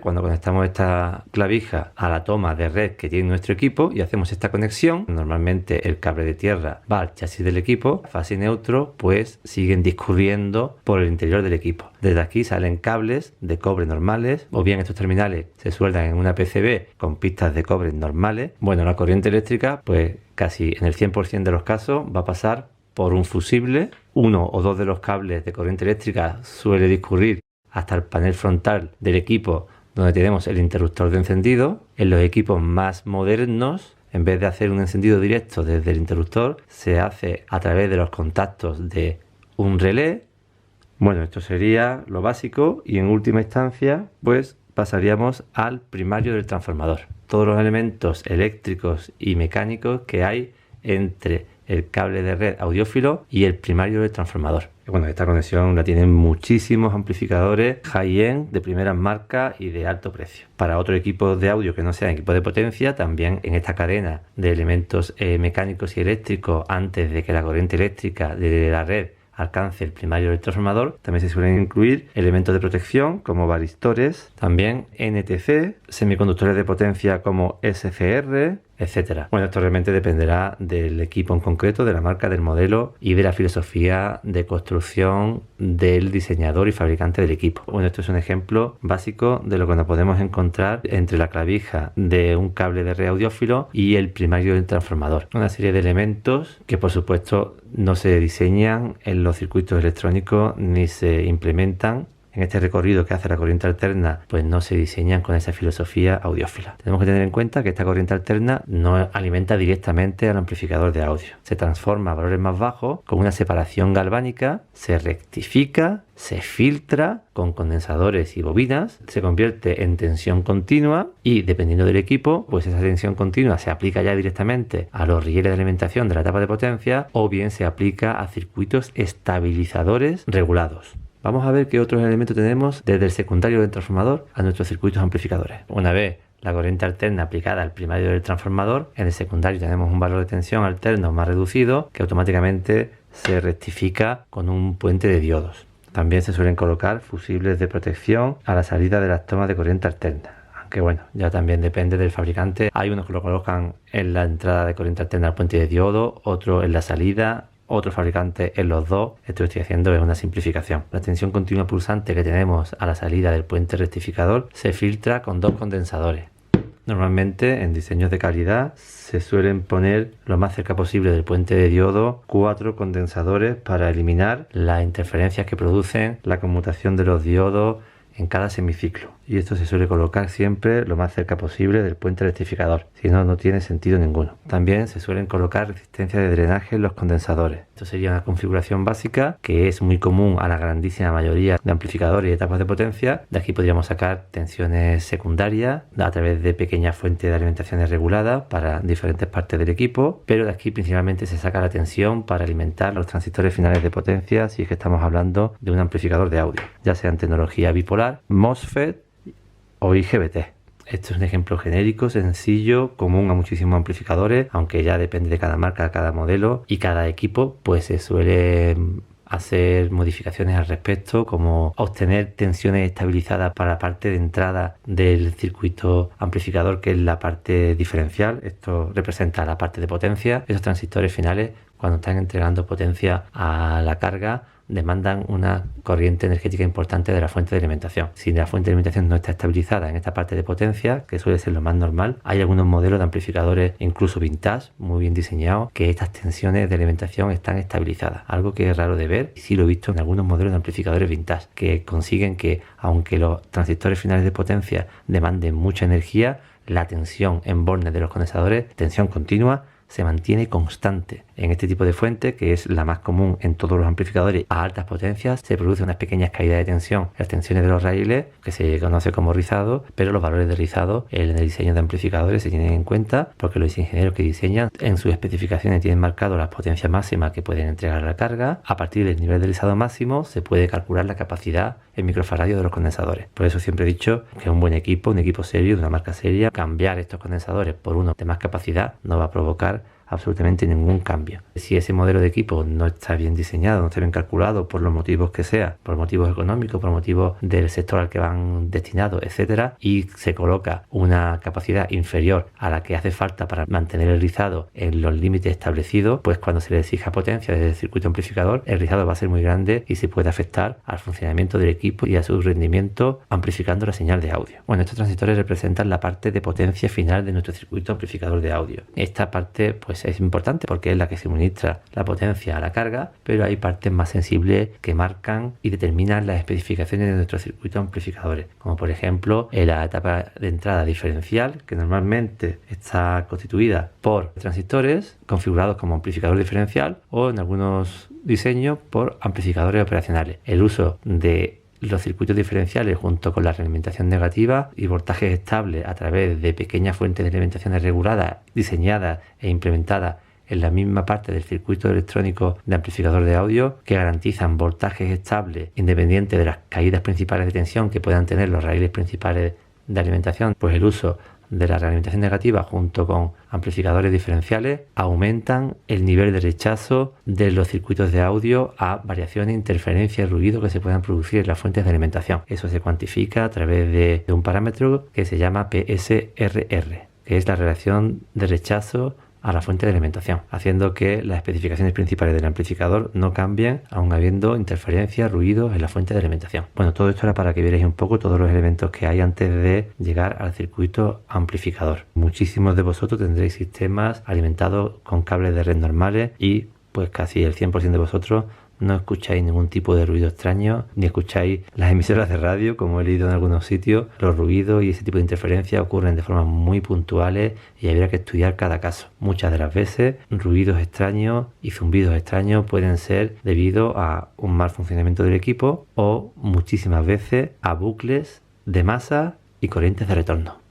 [SPEAKER 1] Cuando conectamos esta clavija a la toma de red que tiene nuestro equipo y hacemos esta conexión, normalmente el cable de tierra va al chasis del equipo, fase y neutro pues siguen discurriendo por el interior del equipo. Desde aquí salen cables de cobre normales, o bien estos terminales se sueldan en una PCB con pistas de cobre normales. Bueno, la corriente eléctrica pues casi en el 100% de los casos va a pasar por un fusible. Uno o dos de los cables de corriente eléctrica suele discurrir hasta el panel frontal del equipo, donde tenemos el interruptor de encendido. En los equipos más modernos, en vez de hacer un encendido directo desde el interruptor, se hace a través de los contactos de un relé. Bueno, esto sería lo básico y en última instancia, pues pasaríamos al primario del transformador. Todos los elementos eléctricos y mecánicos que hay entre el cable de red audiófilo y el primario del transformador. Bueno, esta conexión la tienen muchísimos amplificadores high-end de primeras marcas y de alto precio. Para otros equipos de audio que no sean equipos de potencia, también en esta cadena de elementos mecánicos y eléctricos, antes de que la corriente eléctrica de la red alcance el primario del transformador, también se suelen incluir elementos de protección como varistores, también NTC, semiconductores de potencia como SCR, etcétera. Bueno, esto realmente dependerá del equipo en concreto, de la marca, del modelo y de la filosofía de construcción del diseñador y fabricante del equipo. Bueno, esto es un ejemplo básico de lo que nos podemos encontrar entre la clavija de un cable de red audiófilo y el primario del transformador. Una serie de elementos que, por supuesto, no se diseñan en los circuitos electrónicos ni se implementan en este recorrido que hace la corriente alterna, pues no se diseñan con esa filosofía audiófila. Tenemos que tener en cuenta que esta corriente alterna no alimenta directamente al amplificador de audio. Se transforma a valores más bajos con una separación galvánica, se rectifica, se filtra con condensadores y bobinas, se convierte en tensión continua y, dependiendo del equipo, pues esa tensión continua se aplica ya directamente a los rieles de alimentación de la etapa de potencia o bien se aplica a circuitos estabilizadores regulados. Vamos a ver qué otros elementos tenemos desde el secundario del transformador a nuestros circuitos amplificadores. Una vez la corriente alterna aplicada al primario del transformador, en el secundario tenemos un valor de tensión alterno más reducido que automáticamente se rectifica con un puente de diodos. También se suelen colocar fusibles de protección a la salida de las tomas de corriente alterna. Aunque bueno, ya también depende del fabricante. Hay unos que lo colocan en la entrada de corriente alterna al puente de diodo, otros en la salida, otro fabricante en los dos. Esto que estoy haciendo es una simplificación. La tensión continua pulsante que tenemos a la salida del puente rectificador se filtra con dos condensadores. Normalmente en diseños de calidad se suelen poner lo más cerca posible del puente de diodo 4 condensadores para eliminar las interferencias que producen la conmutación de los diodos en cada semiciclo, y esto se suele colocar siempre lo más cerca posible del puente rectificador, si no, no tiene sentido ninguno. También se suelen colocar resistencias de drenaje en los condensadores. Esto sería una configuración básica que es muy común a la grandísima mayoría de amplificadores y etapas de potencia. De aquí podríamos sacar tensiones secundarias a través de pequeñas fuentes de alimentación reguladas para diferentes partes del equipo, pero de aquí principalmente se saca la tensión para alimentar los transistores finales de potencia si es que estamos hablando de un amplificador de audio, ya sea en tecnología bipolar, MOSFET o IGBT. Esto es un ejemplo genérico, sencillo, común a muchísimos amplificadores, aunque ya depende de cada marca, cada modelo y cada equipo, pues se suele hacer modificaciones al respecto, como obtener tensiones estabilizadas para la parte de entrada del circuito amplificador, que es la parte diferencial. Esto representa la parte de potencia. Esos transistores finales, cuando están entregando potencia a la carga, demandan una corriente energética importante de la fuente de alimentación. Si la fuente de alimentación no está estabilizada en esta parte de potencia, que suele ser lo más normal, hay algunos modelos de amplificadores, incluso vintage, muy bien diseñados, que estas tensiones de alimentación están estabilizadas. Algo que es raro de ver, y sí lo he visto en algunos modelos de amplificadores vintage, que consiguen que, aunque los transistores finales de potencia demanden mucha energía, la tensión en bornes de los condensadores, tensión continua, se mantiene constante. En este tipo de fuente, que es la más común en todos los amplificadores a altas potencias, se producen unas pequeñas caídas de tensión, las tensiones de los raíles, que se conoce como rizado, pero los valores de rizado en el diseño de amplificadores se tienen en cuenta porque los ingenieros que diseñan en sus especificaciones tienen marcado las potencias máximas que pueden entregar a la carga. A partir del nivel de rizado máximo se puede calcular la capacidad en microfaradios de los condensadores. Por eso siempre he dicho que un buen equipo, un equipo serio, de una marca seria, cambiar estos condensadores por uno de más capacidad no va a provocar absolutamente ningún cambio. Si ese modelo de equipo no está bien diseñado, no está bien calculado, por los motivos que sea, por motivos económicos, por motivos del sector al que van destinados, etcétera, y se coloca una capacidad inferior a la que hace falta para mantener el rizado en los límites establecidos, pues cuando se le exija potencia desde el circuito amplificador, el rizado va a ser muy grande y se puede afectar al funcionamiento del equipo y a su rendimiento amplificando la señal de audio. Bueno, estos transistores representan la parte de potencia final de nuestro circuito amplificador de audio. Esta parte pues es importante porque es la que suministra la potencia a la carga, pero hay partes más sensibles que marcan y determinan las especificaciones de nuestros circuitos amplificadores, como por ejemplo la etapa de entrada diferencial, que normalmente está constituida por transistores configurados como amplificador diferencial o en algunos diseños por amplificadores operacionales. El uso de los circuitos diferenciales junto con la realimentación negativa y voltajes estables a través de pequeñas fuentes de alimentación reguladas, diseñadas e implementadas en la misma parte del circuito electrónico de amplificador de audio que garantizan voltajes estables independiente de las caídas principales de tensión que puedan tener los raíles principales de alimentación. Pues el uso de la realimentación negativa junto con amplificadores diferenciales aumentan el nivel de rechazo de los circuitos de audio a variaciones, interferencias, ruido que se puedan producir en las fuentes de alimentación. Eso se cuantifica a través de un parámetro que se llama PSRR, que es la relación de rechazo a la fuente de alimentación, haciendo que las especificaciones principales del amplificador no cambien aun habiendo interferencias, ruidos en la fuente de alimentación. Bueno, todo esto era para que vierais un poco todos los elementos que hay antes de llegar al circuito amplificador. Muchísimos de vosotros tendréis sistemas alimentados con cables de red normales y pues casi el 100% de vosotros no escucháis ningún tipo de ruido extraño, ni escucháis las emisoras de radio, como he leído en algunos sitios. Los ruidos y ese tipo de interferencias ocurren de formas muy puntuales y habría que estudiar cada caso. Muchas de las veces, ruidos extraños y zumbidos extraños pueden ser debido a un mal funcionamiento del equipo o muchísimas veces a bucles de masa y corrientes de retorno.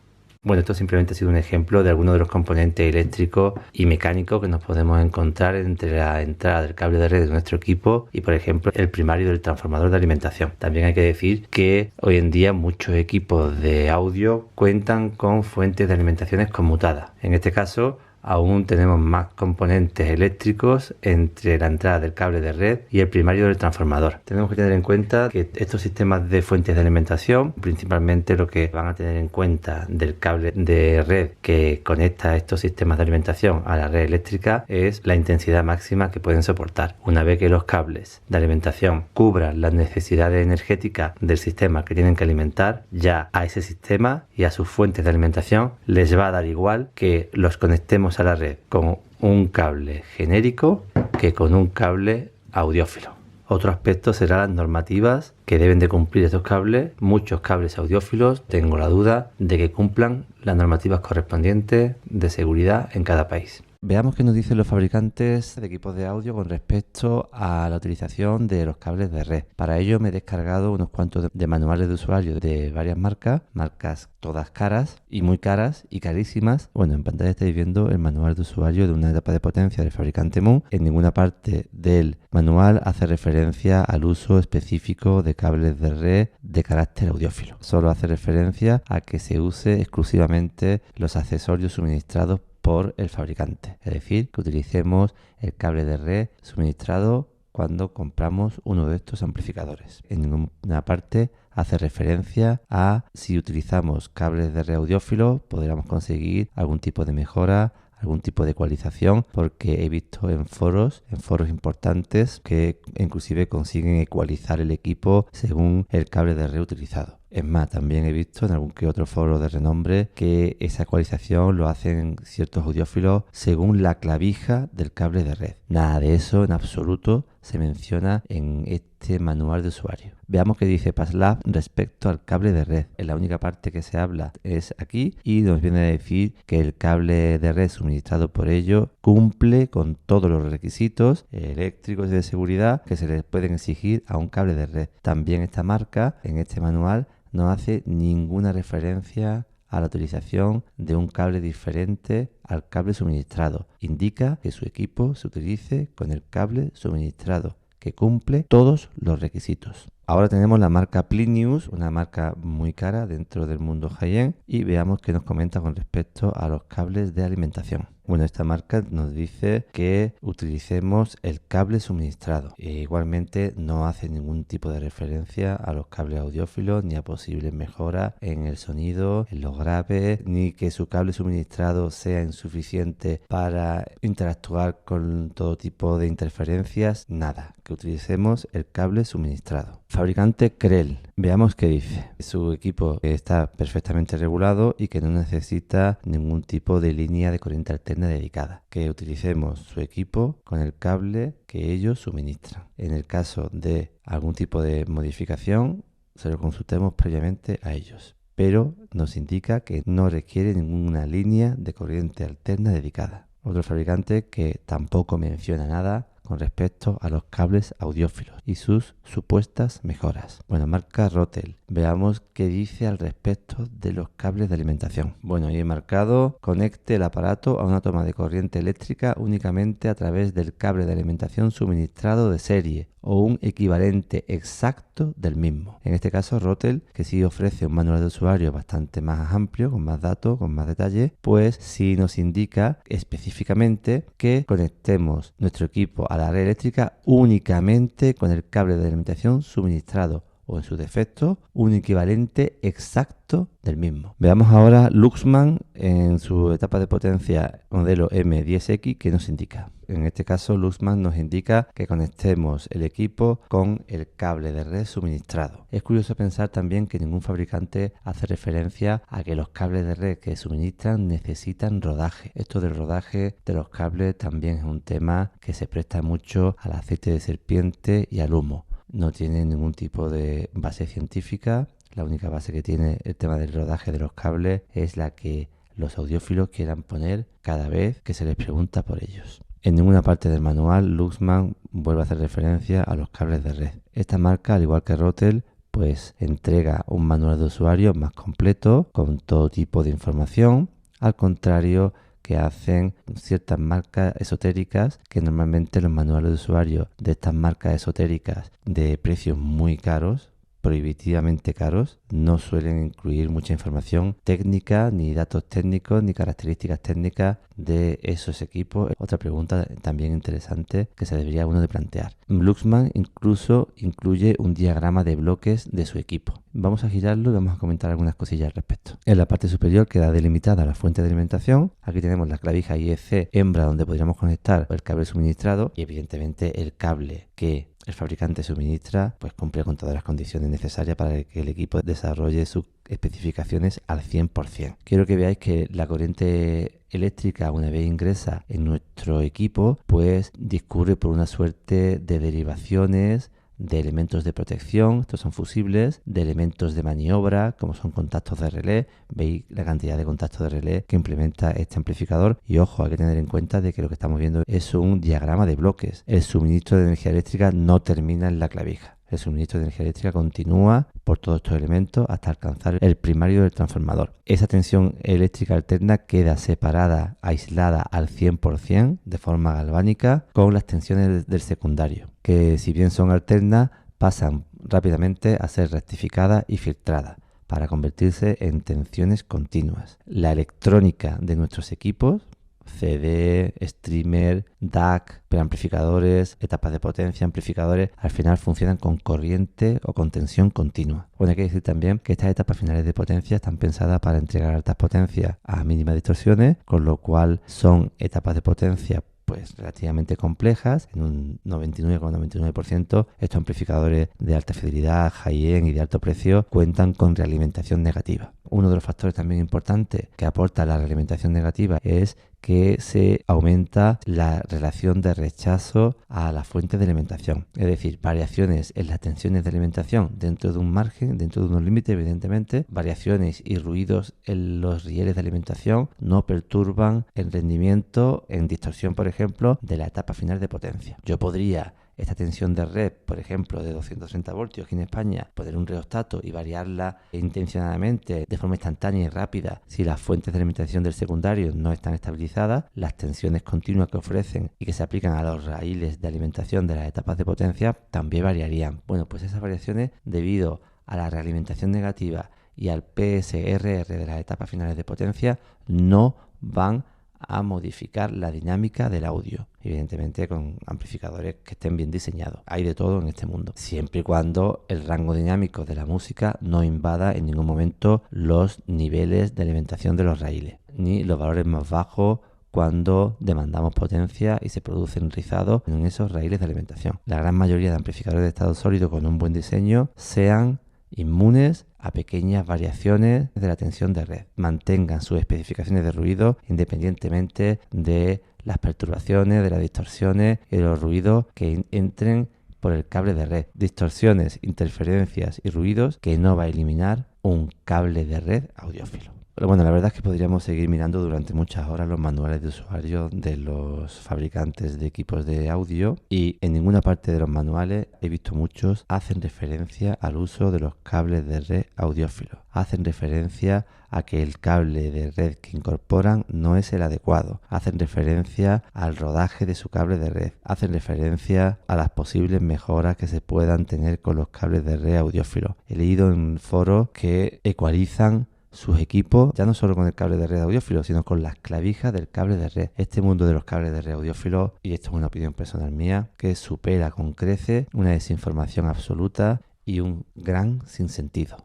[SPEAKER 1] Bueno, esto simplemente ha sido un ejemplo de algunos de los componentes eléctricos y mecánicos que nos podemos encontrar entre la entrada del cable de red de nuestro equipo y, por ejemplo, el primario del transformador de alimentación. También hay que decir que hoy en día muchos equipos de audio cuentan con fuentes de alimentaciones conmutadas. En este caso, aún tenemos más componentes eléctricos entre la entrada del cable de red y el primario del transformador. Tenemos que tener en cuenta que estos sistemas de fuentes de alimentación, principalmente lo que van a tener en cuenta del cable de red que conecta estos sistemas de alimentación a la red eléctrica, es la intensidad máxima que pueden soportar. Una vez que los cables de alimentación cubran las necesidades energéticas del sistema que tienen que alimentar, ya a ese sistema y a sus fuentes de alimentación les va a dar igual que los conectemos a la red con un cable genérico que con un cable audiófilo. Otro aspecto será las normativas que deben de cumplir estos cables. Muchos cables audiófilos tengo la duda de que cumplan las normativas correspondientes de seguridad en cada país. Veamos qué nos dicen los fabricantes de equipos de audio con respecto a la utilización de los cables de red. Para ello me he descargado unos cuantos de manuales de usuario de varias marcas todas caras y muy caras y carísimas. Bueno, en pantalla estáis viendo el manual de usuario de una etapa de potencia del fabricante Moon. En ninguna parte del manual hace referencia al uso específico de cables de red de carácter audiófilo. Solo hace referencia a que se use exclusivamente los accesorios suministrados por el fabricante, es decir, que utilicemos el cable de red suministrado cuando compramos uno de estos amplificadores. En ninguna parte hace referencia a si utilizamos cables de red audiófilo podríamos conseguir algún tipo de mejora, algún tipo de ecualización, porque he visto en foros importantes que inclusive consiguen ecualizar el equipo según el cable de red utilizado. Es más, también he visto en algún que otro foro de renombre que esa ecualización lo hacen ciertos audiófilos según la clavija del cable de red. Nada de eso en absoluto se menciona en este manual de usuario. Veamos qué dice PASLab respecto al cable de red. En la única parte que se habla es aquí y nos viene a decir que el cable de red suministrado por ello cumple con todos los requisitos eléctricos y de seguridad que se les pueden exigir a un cable de red. También esta marca en este manual no hace ninguna referencia a la utilización de un cable diferente al cable suministrado. Indica que su equipo se utilice con el cable suministrado, que cumple todos los requisitos. Ahora tenemos la marca Plinius, una marca muy cara dentro del mundo high-end, y veamos qué nos comenta con respecto a los cables de alimentación. Bueno, esta marca nos dice que utilicemos el cable suministrado. Igualmente no hace ningún tipo de referencia a los cables audiófilos ni a posibles mejoras en el sonido, en los graves, ni que su cable suministrado sea insuficiente para interactuar con todo tipo de interferencias. Nada, que utilicemos el cable suministrado. Fabricante Krell. Veamos qué dice. Su equipo está perfectamente regulado y que no necesita ningún tipo de línea de corriente alterna dedicada. Que utilicemos su equipo con el cable que ellos suministran. En el caso de algún tipo de modificación, se lo consultemos previamente a ellos. Pero nos indica que no requiere ninguna línea de corriente alterna dedicada. Otro fabricante que tampoco menciona nada
[SPEAKER 3] con respecto a los cables audiófilos y sus supuestas mejoras. Bueno, marca Rotel. Veamos qué dice al respecto de los cables de alimentación. Bueno, ahí he marcado: conecte el aparato a una toma de corriente eléctrica únicamente a través del cable de alimentación suministrado de serie o un equivalente exacto del mismo. En este caso, Rotel, que sí ofrece un manual de usuario bastante más amplio, con más datos, con más detalle, pues sí nos indica específicamente que conectemos nuestro equipo a la red eléctrica únicamente con el cable de alimentación suministrado o, en su defecto, un equivalente exacto del mismo. Veamos ahora Luxman en su etapa de potencia modelo M10X, que nos indica. En este caso, Luxman nos indica que conectemos el equipo con el cable de red suministrado. Es curioso pensar también que ningún fabricante hace referencia a que los cables de red que suministran necesitan rodaje. Esto del rodaje de los cables también es un tema que se presta mucho al aceite de serpiente y al humo. No tiene ningún tipo de base científica. La única base que tiene el tema del rodaje de los cables es la que los audiófilos quieran poner cada vez que se les pregunta por ellos. En ninguna parte del manual Luxman vuelve a hacer referencia a los cables de red. Esta marca, al igual que Rotel, pues entrega un manual de usuario más completo con todo tipo de información, al contrario que hacen ciertas marcas esotéricas, que normalmente los manuales de usuario de estas marcas esotéricas de precios muy caros, prohibitivamente caros, no suelen incluir mucha información técnica, ni datos técnicos, ni características técnicas de esos equipos. Otra pregunta también interesante que se debería uno de plantear. Luxman incluso incluye un diagrama de bloques de su equipo. Vamos a girarlo y vamos a comentar algunas cosillas al respecto. En la parte superior queda delimitada la fuente de alimentación. Aquí tenemos la clavija IEC hembra donde podríamos conectar el cable suministrado y evidentemente el cable que el fabricante suministra pues cumple con todas las condiciones necesarias para que el equipo desarrolle sus especificaciones al 100%. Quiero que veáis que la corriente eléctrica, una vez ingresa en nuestro equipo, pues discurre por una suerte de derivaciones de elementos de protección, estos son fusibles, de elementos de maniobra, como son contactos de relé. Veis la cantidad de contactos de relé que implementa este amplificador. Y ojo, hay que tener en cuenta de que lo que estamos viendo es un diagrama de bloques. El suministro de energía eléctrica no termina en la clavija. El suministro de energía eléctrica continúa por todos estos elementos hasta alcanzar el primario del transformador. Esa tensión eléctrica alterna queda separada, aislada al 100% de forma galvánica con las tensiones del secundario, que si bien son alternas, pasan rápidamente a ser rectificadas y filtradas para convertirse en tensiones continuas. La electrónica de nuestros equipos, CD, streamer, DAC, preamplificadores, etapas de potencia, amplificadores, al final funcionan con corriente o con tensión continua. Bueno, hay que decir también que estas etapas finales de potencia están pensadas para entregar altas potencias a mínimas distorsiones, con lo cual son etapas de potencia pues relativamente complejas. En un 99,99% estos amplificadores de alta fidelidad, high-end y de alto precio cuentan con realimentación negativa. Uno de los factores también importantes que aporta la realimentación negativa es que se aumenta la relación de rechazo a la fuente de alimentación. Es decir, variaciones en las tensiones de alimentación dentro de un margen, dentro de unos límites, evidentemente. Variaciones y ruidos en los rieles de alimentación no perturban el rendimiento en distorsión, por ejemplo, de la etapa final de potencia. Yo podría esta tensión de red, por ejemplo, de 230 voltios aquí en España, poner un rheostato y variarla intencionadamente de forma instantánea y rápida si las fuentes de alimentación del secundario no están estabilizadas. Las tensiones continuas que ofrecen y que se aplican a los raíles de alimentación de las etapas de potencia también variarían. Bueno, pues esas variaciones, debido a la realimentación negativa y al PSRR de las etapas finales de potencia, no van a modificar la dinámica del audio, evidentemente con amplificadores que estén bien diseñados. Hay de todo en este mundo, siempre y cuando el rango dinámico de la música no invada en ningún momento los niveles de alimentación de los raíles, ni los valores más bajos cuando demandamos potencia y se producen rizados en esos raíles de alimentación. La gran mayoría de amplificadores de estado sólido con un buen diseño sean inmunes a pequeñas variaciones de la tensión de red. Mantengan sus especificaciones de ruido independientemente de las perturbaciones, de las distorsiones y de los ruidos que entren por el cable de red. Distorsiones, interferencias y ruidos que no va a eliminar un cable de red audiófilo. Pero bueno, la verdad es que podríamos seguir mirando durante muchas horas los manuales de usuario de los fabricantes de equipos de audio y en ninguna parte de los manuales, he visto muchos, hacen referencia al uso de los cables de red audiófilos. Hacen referencia a que el cable de red que incorporan no es el adecuado. Hacen referencia al rodaje de su cable de red. Hacen referencia a las posibles mejoras que se puedan tener con los cables de red audiófilos. He leído en foros que ecualizan sus equipos, ya no solo con el cable de red audiófilo, sino con las clavijas del cable de red. Este mundo de los cables de red audiófilo, y esto es una opinión personal mía, que supera con creces una desinformación absoluta y un gran sinsentido.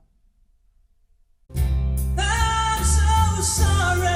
[SPEAKER 5] I'm so sorry.